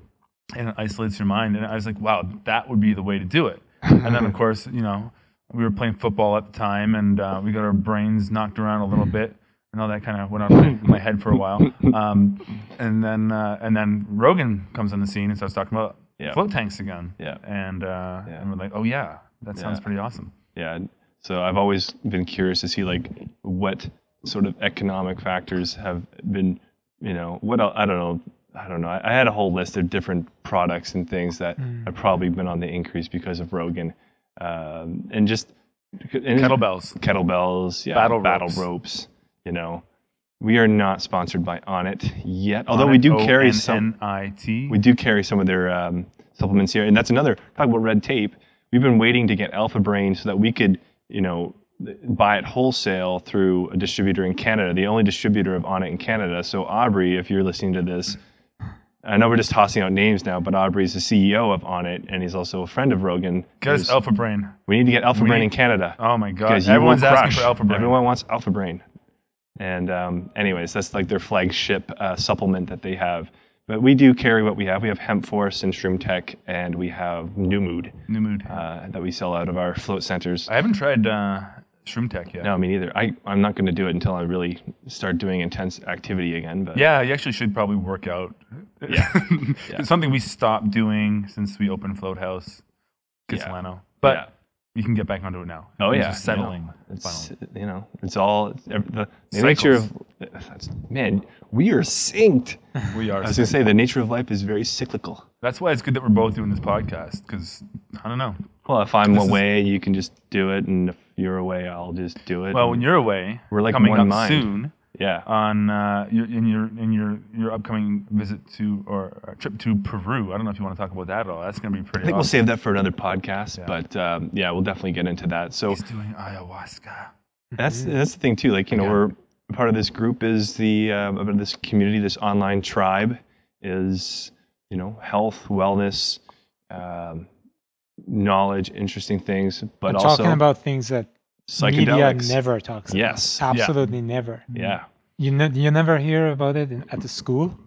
it isolates your mind. And I was like, wow, that would be the way to do it. And then of course, we were playing football at the time and we got our brains knocked around a little bit. I know that kind of went on my head for a while. And then Rogan comes on the scene and starts talking about float tanks again. Yeah. And we're like, oh yeah, that sounds pretty awesome. Yeah. So I've always been curious to see like what sort of economic factors have been, what else, I don't know. I had a whole list of different products and things that have probably been on the increase because of Rogan, and just kettlebells, battle ropes. We are not sponsored by Onnit yet, although we do carry some. We do carry some of their supplements here, and that's another talk about red tape. We've been waiting to get Alpha Brain so that we could, buy it wholesale through a distributor in Canada, the only distributor of Onnit in Canada. So Aubrey, if you're listening to this, I know we're just tossing out names now, but Aubrey's the CEO of Onnit, and he's also a friend of Rogan. Get us Alpha Brain. We need to get Alpha Brain in Canada. Oh my God! Everyone's asking for Alpha Brain. Everyone wants Alpha Brain. And anyways, that's like their flagship supplement that they have. But we do carry what we have. We have Hemp Force and Shroom Tech, and we have New Mood. That we sell out of our float centers. I haven't tried Shroom Tech yet. No, me neither. I'm not going to do it until I really start doing intense activity again. But yeah, you actually should probably work out. Yeah. It's something we stopped doing since we opened Float House, Kitsilano. But you can get back onto it now. Oh yeah, just settling. It's it's all the nature of man. We are synced. We are. I was gonna say the nature of life is very cyclical. That's why it's good that we're both doing this podcast, because I don't know. Well, if I'm away, you can just do it, and if you're away, I'll just do it. Well, when you're away, we're like coming one up mind. soon. Yeah. On your upcoming visit to or trip to Peru. I don't know if you want to talk about that at all. That's going to be pretty. I think we'll save that for another podcast, but we'll definitely get into that. So he's doing ayahuasca. That's the thing too. Like we're part of this group is the this community, this online tribe is health, wellness, knowledge, interesting things, but also talking about things that media never talks about. Yes. Absolutely never. Yeah. You never hear about it at the school,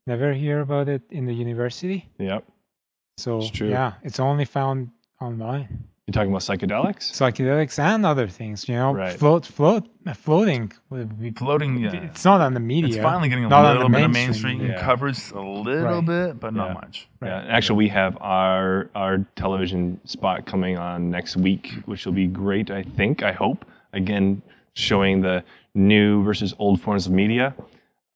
never hear about it in the university. Yep. So it's true. Yeah, it's only found online. You're talking about psychedelics? Psychedelics and other things, Right. floating. Floating, yeah. It's not on the media. It's finally getting a little bit of mainstream covers, a little bit, but not much. Right. Yeah. Actually, we have our television spot coming on next week, which will be great, I hope. Again, showing the new versus old forms of media.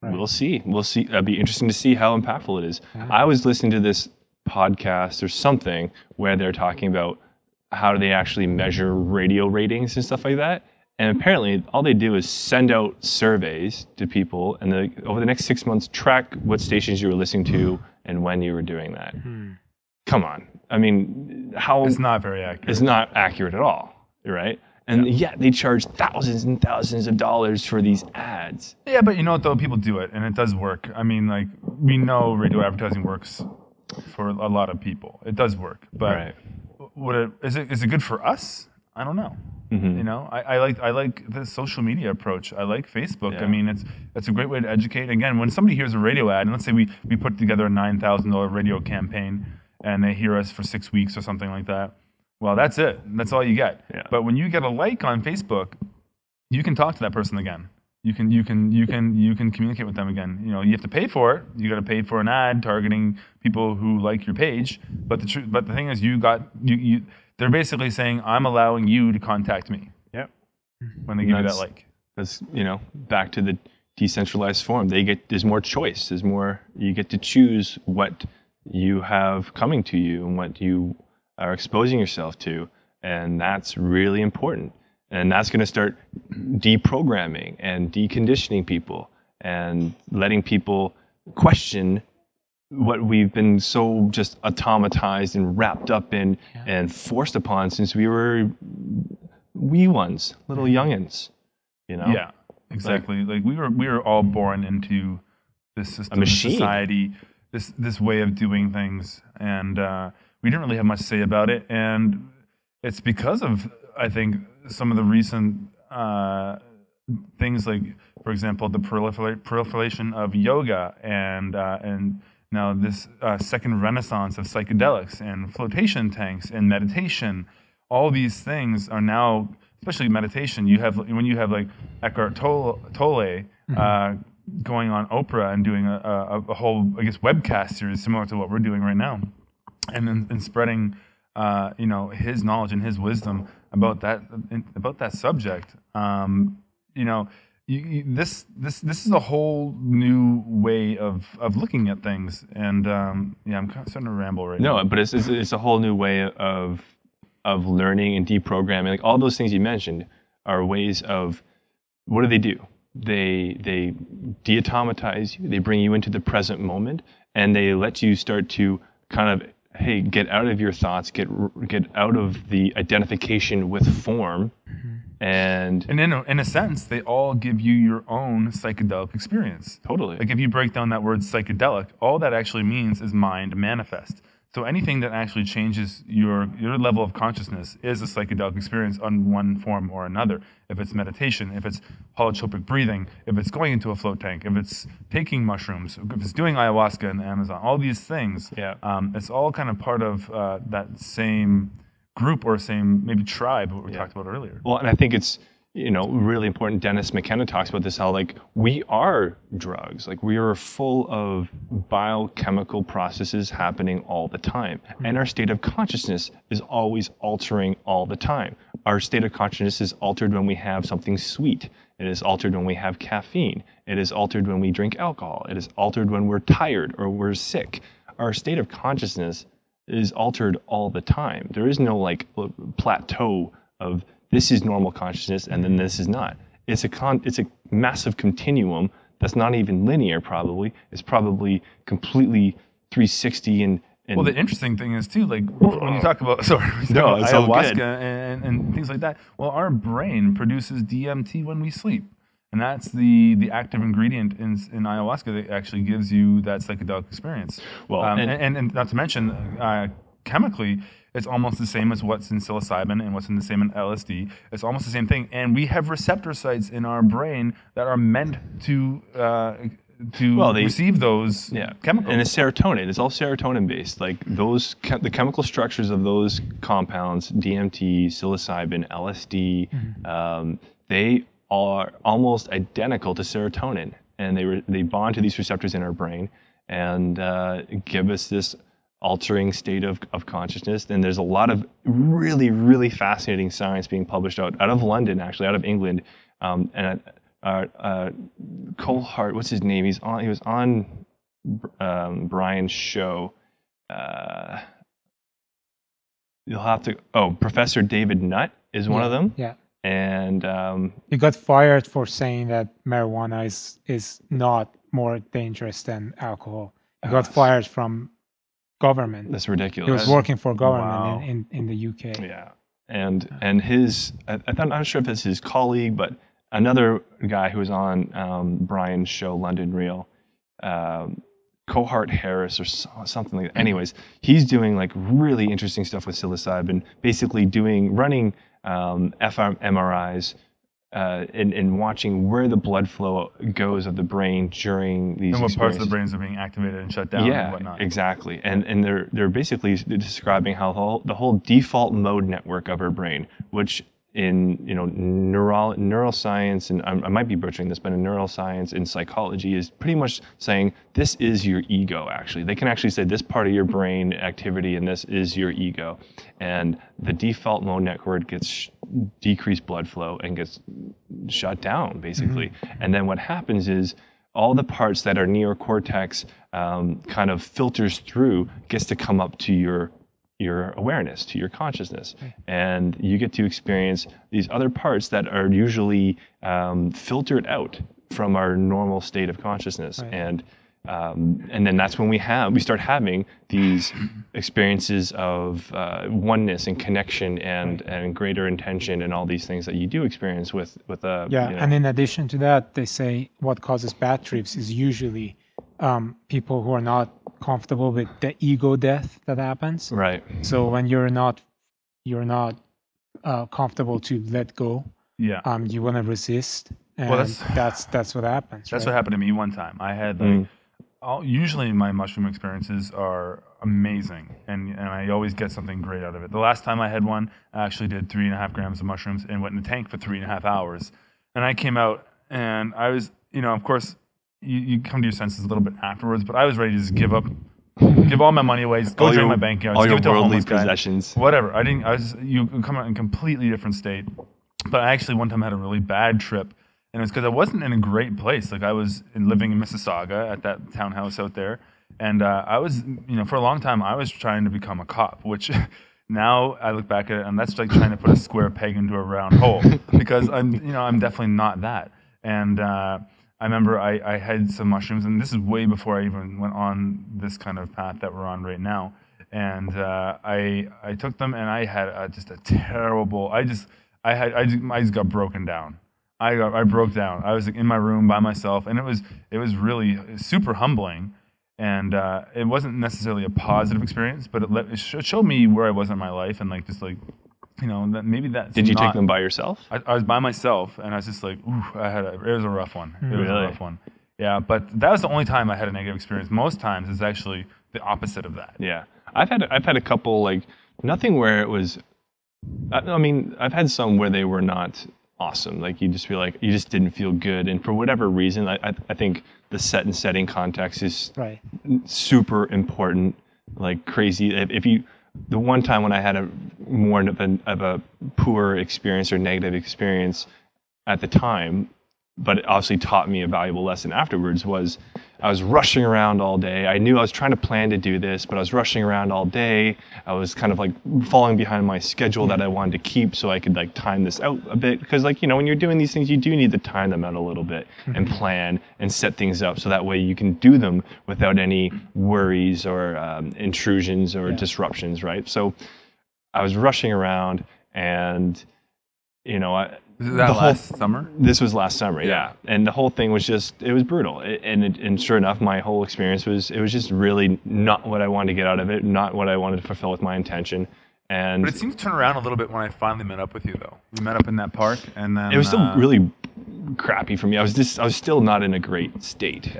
Right. We'll see. It'll be interesting to see how impactful it is. I was listening to this podcast or something where they're talking about how do they actually measure radio ratings and stuff like that. And apparently all they do is send out surveys to people and over the next 6 months track what stations you were listening to and when you were doing that. Come on. I mean, it's not very accurate. It's not accurate at all, right? And yet they charge thousands and thousands of dollars for these ads. Yeah, but you know what though? People do it and it does work. I mean, like we know radio advertising works for a lot of people. It does work. But is it good for us? I don't know. I like the social media approach. I like Facebook. Yeah. I mean, it's a great way to educate. Again, when somebody hears a radio ad, and let's say we put together a $9,000 radio campaign, and they hear us for 6 weeks or something like that. Well, that's it. That's all you get. Yeah. But when you get a like on Facebook, you can talk to that person again. You can communicate with them again. You have to pay for it. You got to pay for an ad targeting people who like your page. But the thing is, they're basically saying, I'm allowing you to contact me. Yep. When they give you that like. That's back to the decentralized form. There's more choice. You get to choose what you have coming to you and what you are exposing yourself to, and that's really important. And that's going to start deprogramming and deconditioning people and letting people question what we've been so just automatized and wrapped up in and forced upon since we were wee ones, little youngins. Yeah, exactly. Like we were all born into this system, this society, this way of doing things, and we didn't really have much to say about it. And it's because of, I think, some of the recent things, like, for example, the proliferation of yoga and now this second renaissance of psychedelics and flotation tanks and meditation. All these things are now especially meditation, when you have like Eckhart Tolle going on Oprah and doing a whole, I guess, webcast series similar to what we're doing right now, and spreading his knowledge and his wisdom about that subject. This is a whole new way of looking at things, and I'm kind of starting to ramble right now. No, but it's a whole new way of learning and deprogramming. Like all those things you mentioned are ways of, what do? They deautomatize you. They bring you into the present moment, and they let you start to kind of, hey, get out of your thoughts, get out of the identification with form, and in a sense, they all give you your own psychedelic experience. Totally. Like if you break down that word psychedelic, all that actually means is mind manifest. So anything that actually changes your level of consciousness is a psychedelic experience on one form or another. If it's meditation, if it's holotropic breathing, if it's going into a float tank, if it's taking mushrooms, if it's doing ayahuasca in the Amazon, all these things, it's all kind of part of that same group or same maybe tribe what we talked about earlier. Well, and I think it's really important. Dennis McKenna talks about this, how like we are drugs, like we are full of biochemical processes happening all the time, and our state of consciousness is always altering all the time. Our state of consciousness is altered when we have something sweet. It is altered when we have caffeine. It is altered when we drink alcohol. It is altered when we're tired or we're sick. Our state of consciousness is altered all the time. There is no like plateau of this is normal consciousness and then this is not. It's a massive continuum that's not even linear. Probably it's probably completely 360 and well, the interesting thing is too, like when you talk about ayahuasca and things like that. Well, our brain produces DMT when we sleep, and that's the active ingredient in ayahuasca that actually gives you that psychedelic experience. Well, and not to mention, chemically, it's almost the same as what's in psilocybin and what's in the same in LSD. It's almost the same thing, and we have receptor sites in our brain that are meant to receive those chemicals. And it's serotonin. It's all serotonin based. Like those, the chemical structures of those compounds, DMT, psilocybin, LSD, they are almost identical to serotonin, and they bond to these receptors in our brain and give us this altering state of consciousness. And there's a lot of really, really fascinating science being published out of London, actually, out of England, and Cole Hart, what's his name? He was on Brian's show. You'll have to. Oh, Professor David Nutt is one of them. Yeah. And he got fired for saying that marijuana is not more dangerous than alcohol. He got fired from government. That's ridiculous. He was working for government in the UK. Yeah. And his, I'm not sure if it's his colleague, but another guy who was on Brian's show, London Real, Cohart Harris or something like that. Anyways, he's doing like really interesting stuff with psilocybin, basically running fMRIs and watching where the blood flow goes of the brain during these and what experiences. Parts of the brains are being activated and shut down and whatnot. Exactly. And they're basically describing how the whole default mode network of our brain, which in neuroscience, and I might be butchering this, but in neuroscience and psychology is pretty much saying this is your ego. Actually, they can actually say this part of your brain activity and this is your ego, and the default mode network gets decreased blood flow and gets shut down basically. And then what happens is all the parts that are neocortex kind of filters through gets to come up to your awareness, to your consciousness, and you get to experience these other parts that are usually filtered out from our normal state of consciousness. And then that's when we start having these experiences of oneness and connection and greater intention and all these things that you do experience with And in addition to that, they say what causes bad trips is usually people who are not comfortable with the ego death that happens. Right. So when you're not comfortable to let go, you want to resist, and that's what happens. That's what happened to me one time. I had usually my mushroom experiences are amazing, and I always get something great out of it. The last time I had one, I actually did 3.5 grams of mushrooms and went in the tank for 3.5 hours. And I came out and I was, of course, you come to your senses a little bit afterwards, but I was ready to just give up, give all my money away, just go drain my bank account, all just your give it to a worldly homeless guy. possessions. Whatever. You come out in a completely different state. But I actually one time had a really bad trip. And it was because I wasn't in a great place. Like I was living in Mississauga at that townhouse out there. And I was, for a long time, I was trying to become a cop, which now I look back at it and that's like trying to put a square peg into a round hole because I'm definitely not that. And I remember I had some mushrooms, and this is way before I even went on this kind of path that we're on right now. And I took them, and I had just a terrible. I just got broken down. I broke down. I was like in my room by myself, and it was really super humbling, and it wasn't necessarily a positive experience, but it showed me where I was in my life, and like just like that maybe that's. Did you take them by yourself? I was by myself, and I was just like, ooh, it was a rough one. It was a Really? rough one. Yeah, but that was the only time I had a negative experience. Most times it's actually the opposite of that. Yeah, I've had a couple, like nothing where it was. I mean, I've had some where they were not awesome. Like you just feel like you just didn't feel good, and for whatever reason, I think the set and setting context is Right. super important. Like crazy. The one time when I had a more of a poor experience or negative experience at the time, but it obviously taught me a valuable lesson afterwards, was I was rushing around all day. I knew I was trying to plan to do this, but I was rushing around all day. I was kind of like falling behind my schedule that I wanted to keep so I could like time this out a bit. Because like, when you're doing these things, you do need to time them out a little bit and plan and set things up so that way you can do them without any worries or intrusions or disruptions, right? So I was rushing around and, Was it that last summer? This was last summer, yeah. And the whole thing was it was brutal. And sure enough, my whole experience was just really not what I wanted to get out of it, not what I wanted to fulfill with my intention. And But it seemed to turn around a little bit when I finally met up with you, though. We met up in that park, and then it was still really crappy for me. I was still not in a great state,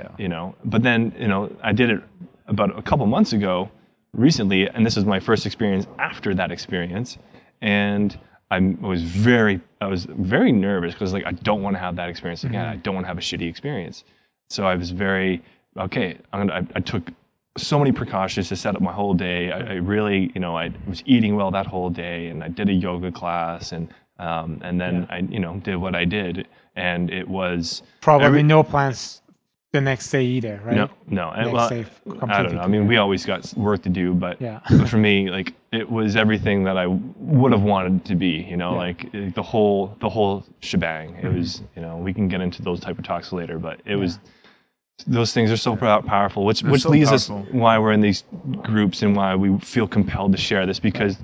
But then, I did it about a couple months ago, recently, and this was my first experience after that experience, and I was very nervous because like I don't want to have that experience again. I don't want to have a shitty experience. So I was very okay. I took so many precautions to set up my whole day. I really, I was eating well that whole day, and I did a yoga class, and then I, did what I did, and it was Probably no plans the next day either, right? No. Next Well, day, I don't completely know. I mean, we always got work to do, but Yeah. but for me, like it was everything that I would have wanted to be. Like the whole shebang. It was, we can get into those type of talks later, but it was. Those things are so powerful, which so leads powerful. us why we're in these groups and why we feel compelled to share this, because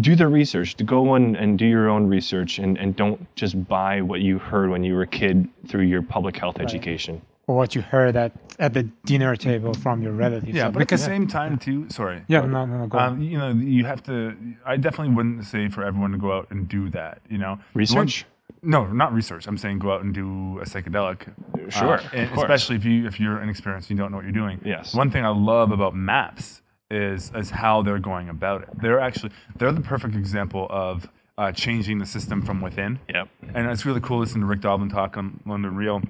do the research, to go and do your own research, and don't just buy what you heard when you were a kid through your public health education. Or what you heard at the dinner table from your relatives. Yeah, So but at the same time, too. Sorry. Yeah, no, go on. You have to. I definitely wouldn't say for everyone to go out and do that. Research? No, not research. I'm saying go out and do a psychedelic. Sure, and of course. especially if you're inexperienced, you don't know what you're doing. Yes. One thing I love about MAPS is how they're going about it. They're the perfect example of changing the system from within. Yep. And it's really cool listening to Rick Doblin talk on London Real.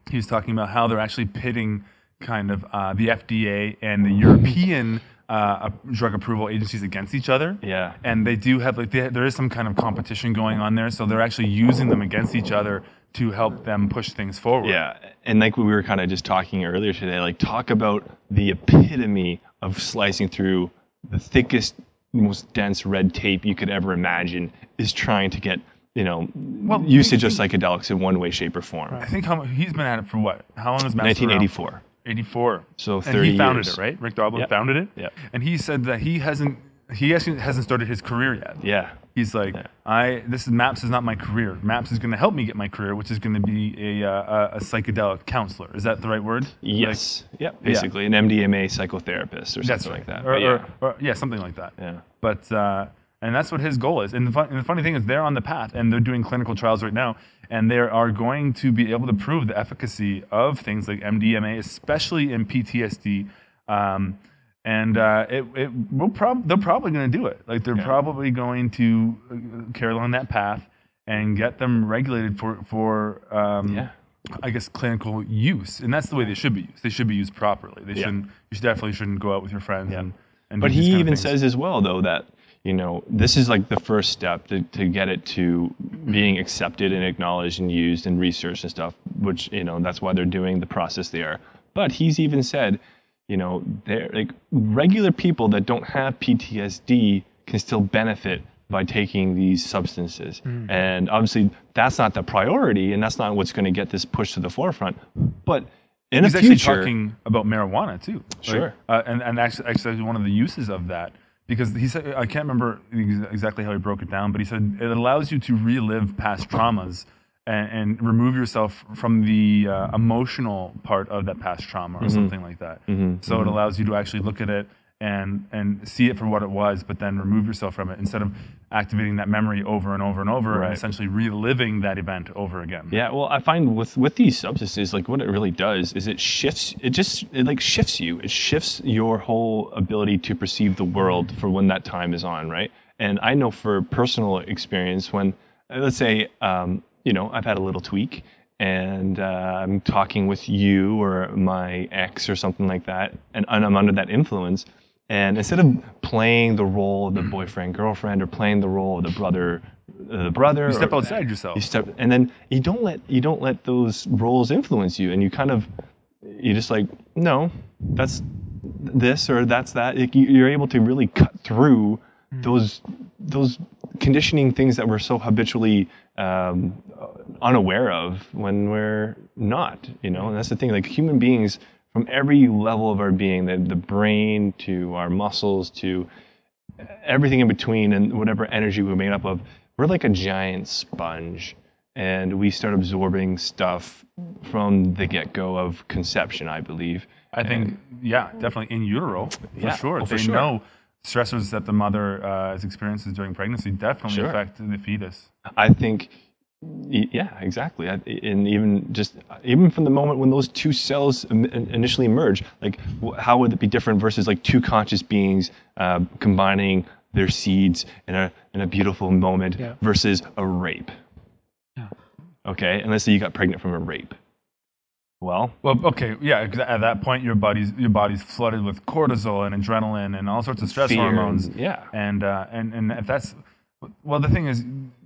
He was talking about how they're actually pitting kind of the FDA and the European drug approval agencies against each other. Yeah. And they do have there is some kind of competition going on there, so they're actually using them against each other to help them push things forward. Yeah, and like we were kind of just talking earlier today, like talk about the epitome of slicing through the thickest, most dense red tape you could ever imagine is trying to get, usage of psychedelics in one way, shape, or form. I think he's been at it for what? How long has Maps been around? 1984. 84. So 30 And he founded years. it, right? Rick Doblin Yep. founded it. Yep. And he said that he actually hasn't started his career yet. Yeah. He's like, MAPS is not my career. MAPS is going to help me get my career, which is going to be a psychedelic counselor. Is that the right word? Yes. Basically, an MDMA psychotherapist or something like that. Or something like that. Yeah. But And that's what his goal is. And the funny thing is they're on the path, and they're doing clinical trials right now, and they are going to be able to prove the efficacy of things like MDMA, especially in PTSD. They're probably going to do it. Like they're probably going to carry along that path and get them regulated for I guess clinical use, and that's the way they should be used. They should be used properly. They shouldn't. You definitely shouldn't go out with your friends and But do these he kind of even things. says as well, though, that this is like the first step to get it to being accepted and acknowledged and used and researched and stuff. Which that's why they're doing the process they are. But he's even said, they're like regular people that don't have PTSD can still benefit by taking these substances. And obviously that's not the priority, and that's not what's going to get this pushed to the forefront. But in He's the actually future, talking about marijuana too. Sure. And actually one of the uses of that, because he said, I can't remember exactly how he broke it down, but he said it allows you to relive past traumas and remove yourself from the emotional part of that past trauma or something like that. So it allows you to actually look at it and see it for what it was, but then remove yourself from it instead of activating that memory over and over and over and essentially reliving that event over again. Yeah, well, I find with these substances, like what it really does is it shifts you. It shifts your whole ability to perceive the world for when that time is on, right? And I know for personal experience when, let's say, I've had a little tweak and I'm talking with you or my ex or something like that, and I'm under that influence. And instead of playing the role of the boyfriend, girlfriend, or playing the role of the brother, You step outside yourself. And then you don't let those roles influence you, and you just like, no, that's this or that's that. You're able to really cut through those conditioning things that we're so habitually unaware of when we're not, and that's the thing. Like human beings, from every level of our being, the brain to our muscles to everything in between and whatever energy we're made up of, we're like a giant sponge, and we start absorbing stuff from the get-go of conception, I believe. I think, definitely in utero, for sure. For They sure. know stressors that the mother experiences during pregnancy definitely affect the fetus. I think, yeah, exactly. And even from the moment when those two cells initially merge, like how would it be different versus like two conscious beings combining their seeds in a beautiful moment versus a rape? Yeah. Okay, and let's say you got pregnant from a rape. Well, okay, yeah. At that point, your body's flooded with cortisol and adrenaline and all sorts of stress hormones. And if that's the thing is,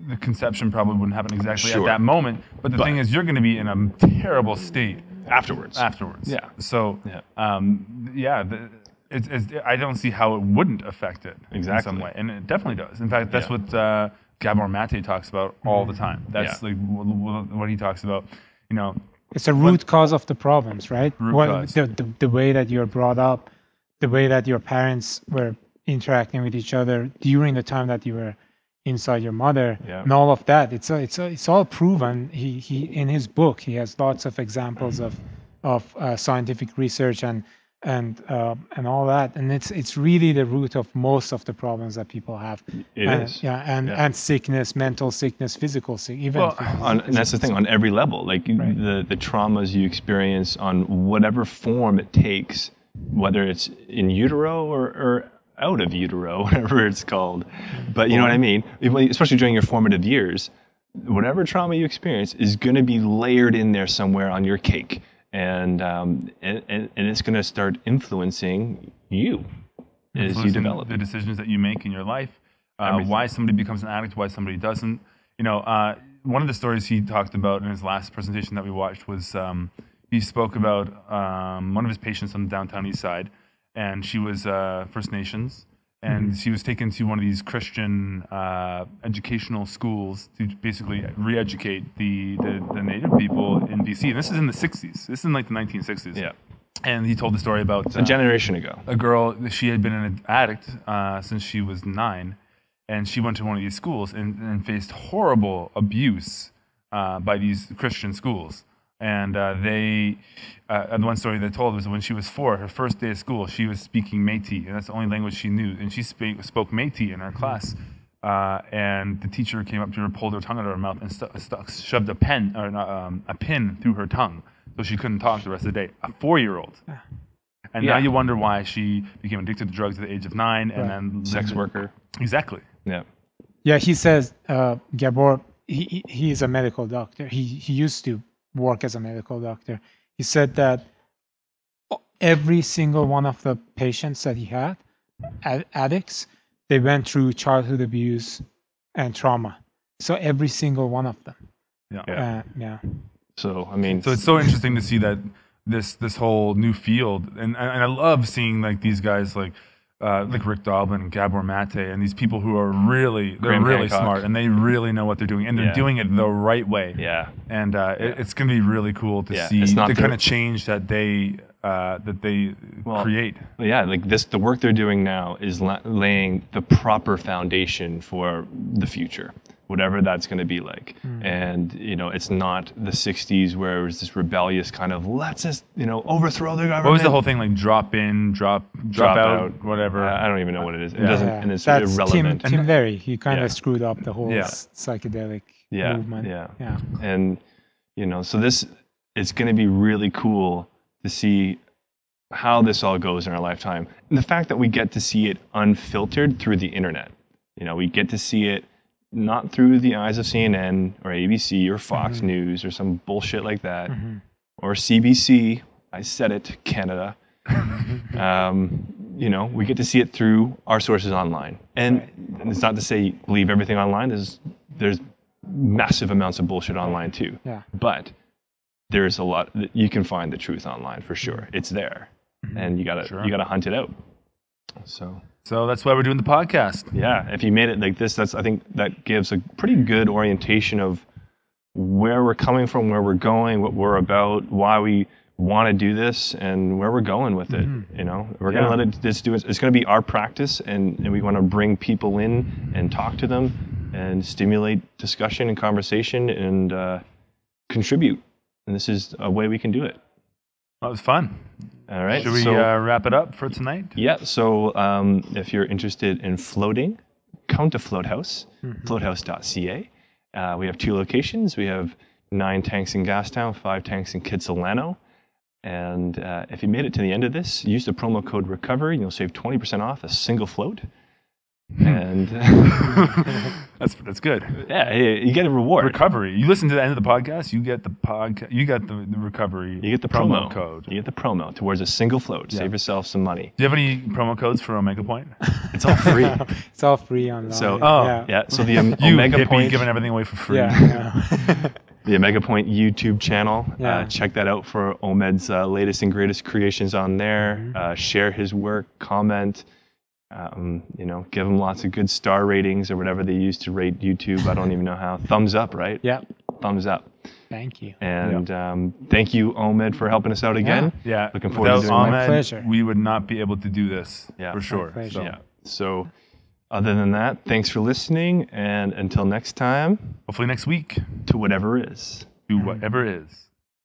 the conception probably wouldn't happen exactly at that moment. But the thing is, you're going to be in a terrible state afterwards. Yeah. So, I don't see how it wouldn't affect it in some way, and it definitely does. In fact, that's what Gabor Mate talks about all the time. That's like what he talks about. It's a root cause of the problems, right? Cause. The way that you're brought up, the way that your parents were interacting with each other during the time that you were inside your mother, and all of that. It's all proven. He in his book he has lots of examples of scientific research and all that, and it's really the root of most of the problems that people have. And sickness, mental sickness, physical sickness, and that's the thing on every level. Like the traumas you experience on whatever form it takes, whether it's in utero or out of utero, whatever it's called. But you know what I mean? Especially during your formative years, whatever trauma you experience is going to be layered in there somewhere on your cake. And it's going to start influencing you as you develop. The decisions that you make in your life, why somebody becomes an addict, why somebody doesn't. One of the stories he talked about in his last presentation that we watched was he spoke about one of his patients on the downtown east side, and she was First Nations, and she was taken to one of these Christian educational schools to basically re-educate the native people in BC. And this is in the 60s. This is in like the 1960s. Yeah. And he told the story about a generation ago. A girl, she had been an addict since she was 9, and she went to one of these schools and faced horrible abuse by these Christian schools. And the one story they told was when she was 4, her first day of school, she was speaking Métis, and that's the only language she knew. And she spoke Métis in our class and the teacher came up to her, pulled her tongue out of her mouth, and shoved a pin through her tongue, so she couldn't talk the rest of the day. A 4-year-old. And now you wonder why she became addicted to drugs at the age of 9, and then sex worker. Exactly. Yeah. Yeah, he says Gabor. He is a medical doctor. He used to work as a medical doctor. He said that every single one of the patients that he had, addicts, they went through childhood abuse and trauma. So every single one of them. Yeah. So I mean, so it's so interesting to see that this whole new field, and I love seeing like these guys like Rick Doblin and Gabor Mate and these people who are really smart and they really know what they're doing and they're doing it the right way. Yeah. And it's gonna be really cool to see the kind of change that they create. Yeah, like the work they're doing now is laying the proper foundation for the future, whatever that's going to be like. And it's not the 60s where it was this rebellious kind of let's just overthrow the government. What was the whole thing like? Drop in, drop out, whatever. I don't even know what it is. It doesn't, and it's that's irrelevant. Tim Very. He kind of screwed up the whole psychedelic movement. Yeah. And so it's going to be really cool to see how this all goes in our lifetime. And the fact that we get to see it unfiltered through the internet. We get to see it not through the eyes of CNN or ABC or Fox News or some bullshit like that, or CBC. I said it, Canada. We get to see it through our sources online. And it's not to say believe everything online. There's massive amounts of bullshit online too. Yeah. But there's a lot you can find the truth online for sure. It's there, and you gotta hunt it out. So that's why we're doing the podcast. Yeah, if you made it like this, I think that gives a pretty good orientation of where we're coming from, where we're going, what we're about, why we want to do this, and where we're going with it. We're gonna let it just do it. It's gonna be our practice, and we want to bring people in and talk to them and stimulate discussion and conversation and contribute. And this is a way we can do it. That was fun. All right. Should we wrap it up for tonight? Yeah. So if you're interested in floating, come to Floathouse, floathouse.ca. We have 2 locations. We have 9 tanks in Gastown, 5 tanks in Kitsilano. And if you made it to the end of this, use the promo code RECOVERY and you'll save 20% off a single float. And that's good. Yeah, you get a reward. Recovery. You listen to the end of the podcast, you get the podcast. You get the recovery. You get the promo code. You get the promo towards a single float. Save yourself some money. Do you have any promo codes for Omega Point? It's all free. It's all free online. So So the Omega Point, giving everything away for free. The Omega Point YouTube channel. Check that out for Omed's latest and greatest creations on there. Share his work. Comment. Give them lots of good star ratings or whatever they use to rate YouTube. I don't even know how. Thumbs up, right? Yeah. Thumbs up. Thank you. And thank you, Omed, for helping us out again. Yeah. Looking forward to doing Omed, my pleasure. We would not be able to do this for sure. So other than that, thanks for listening. And until next time. Hopefully next week. To whatever is. To whatever is.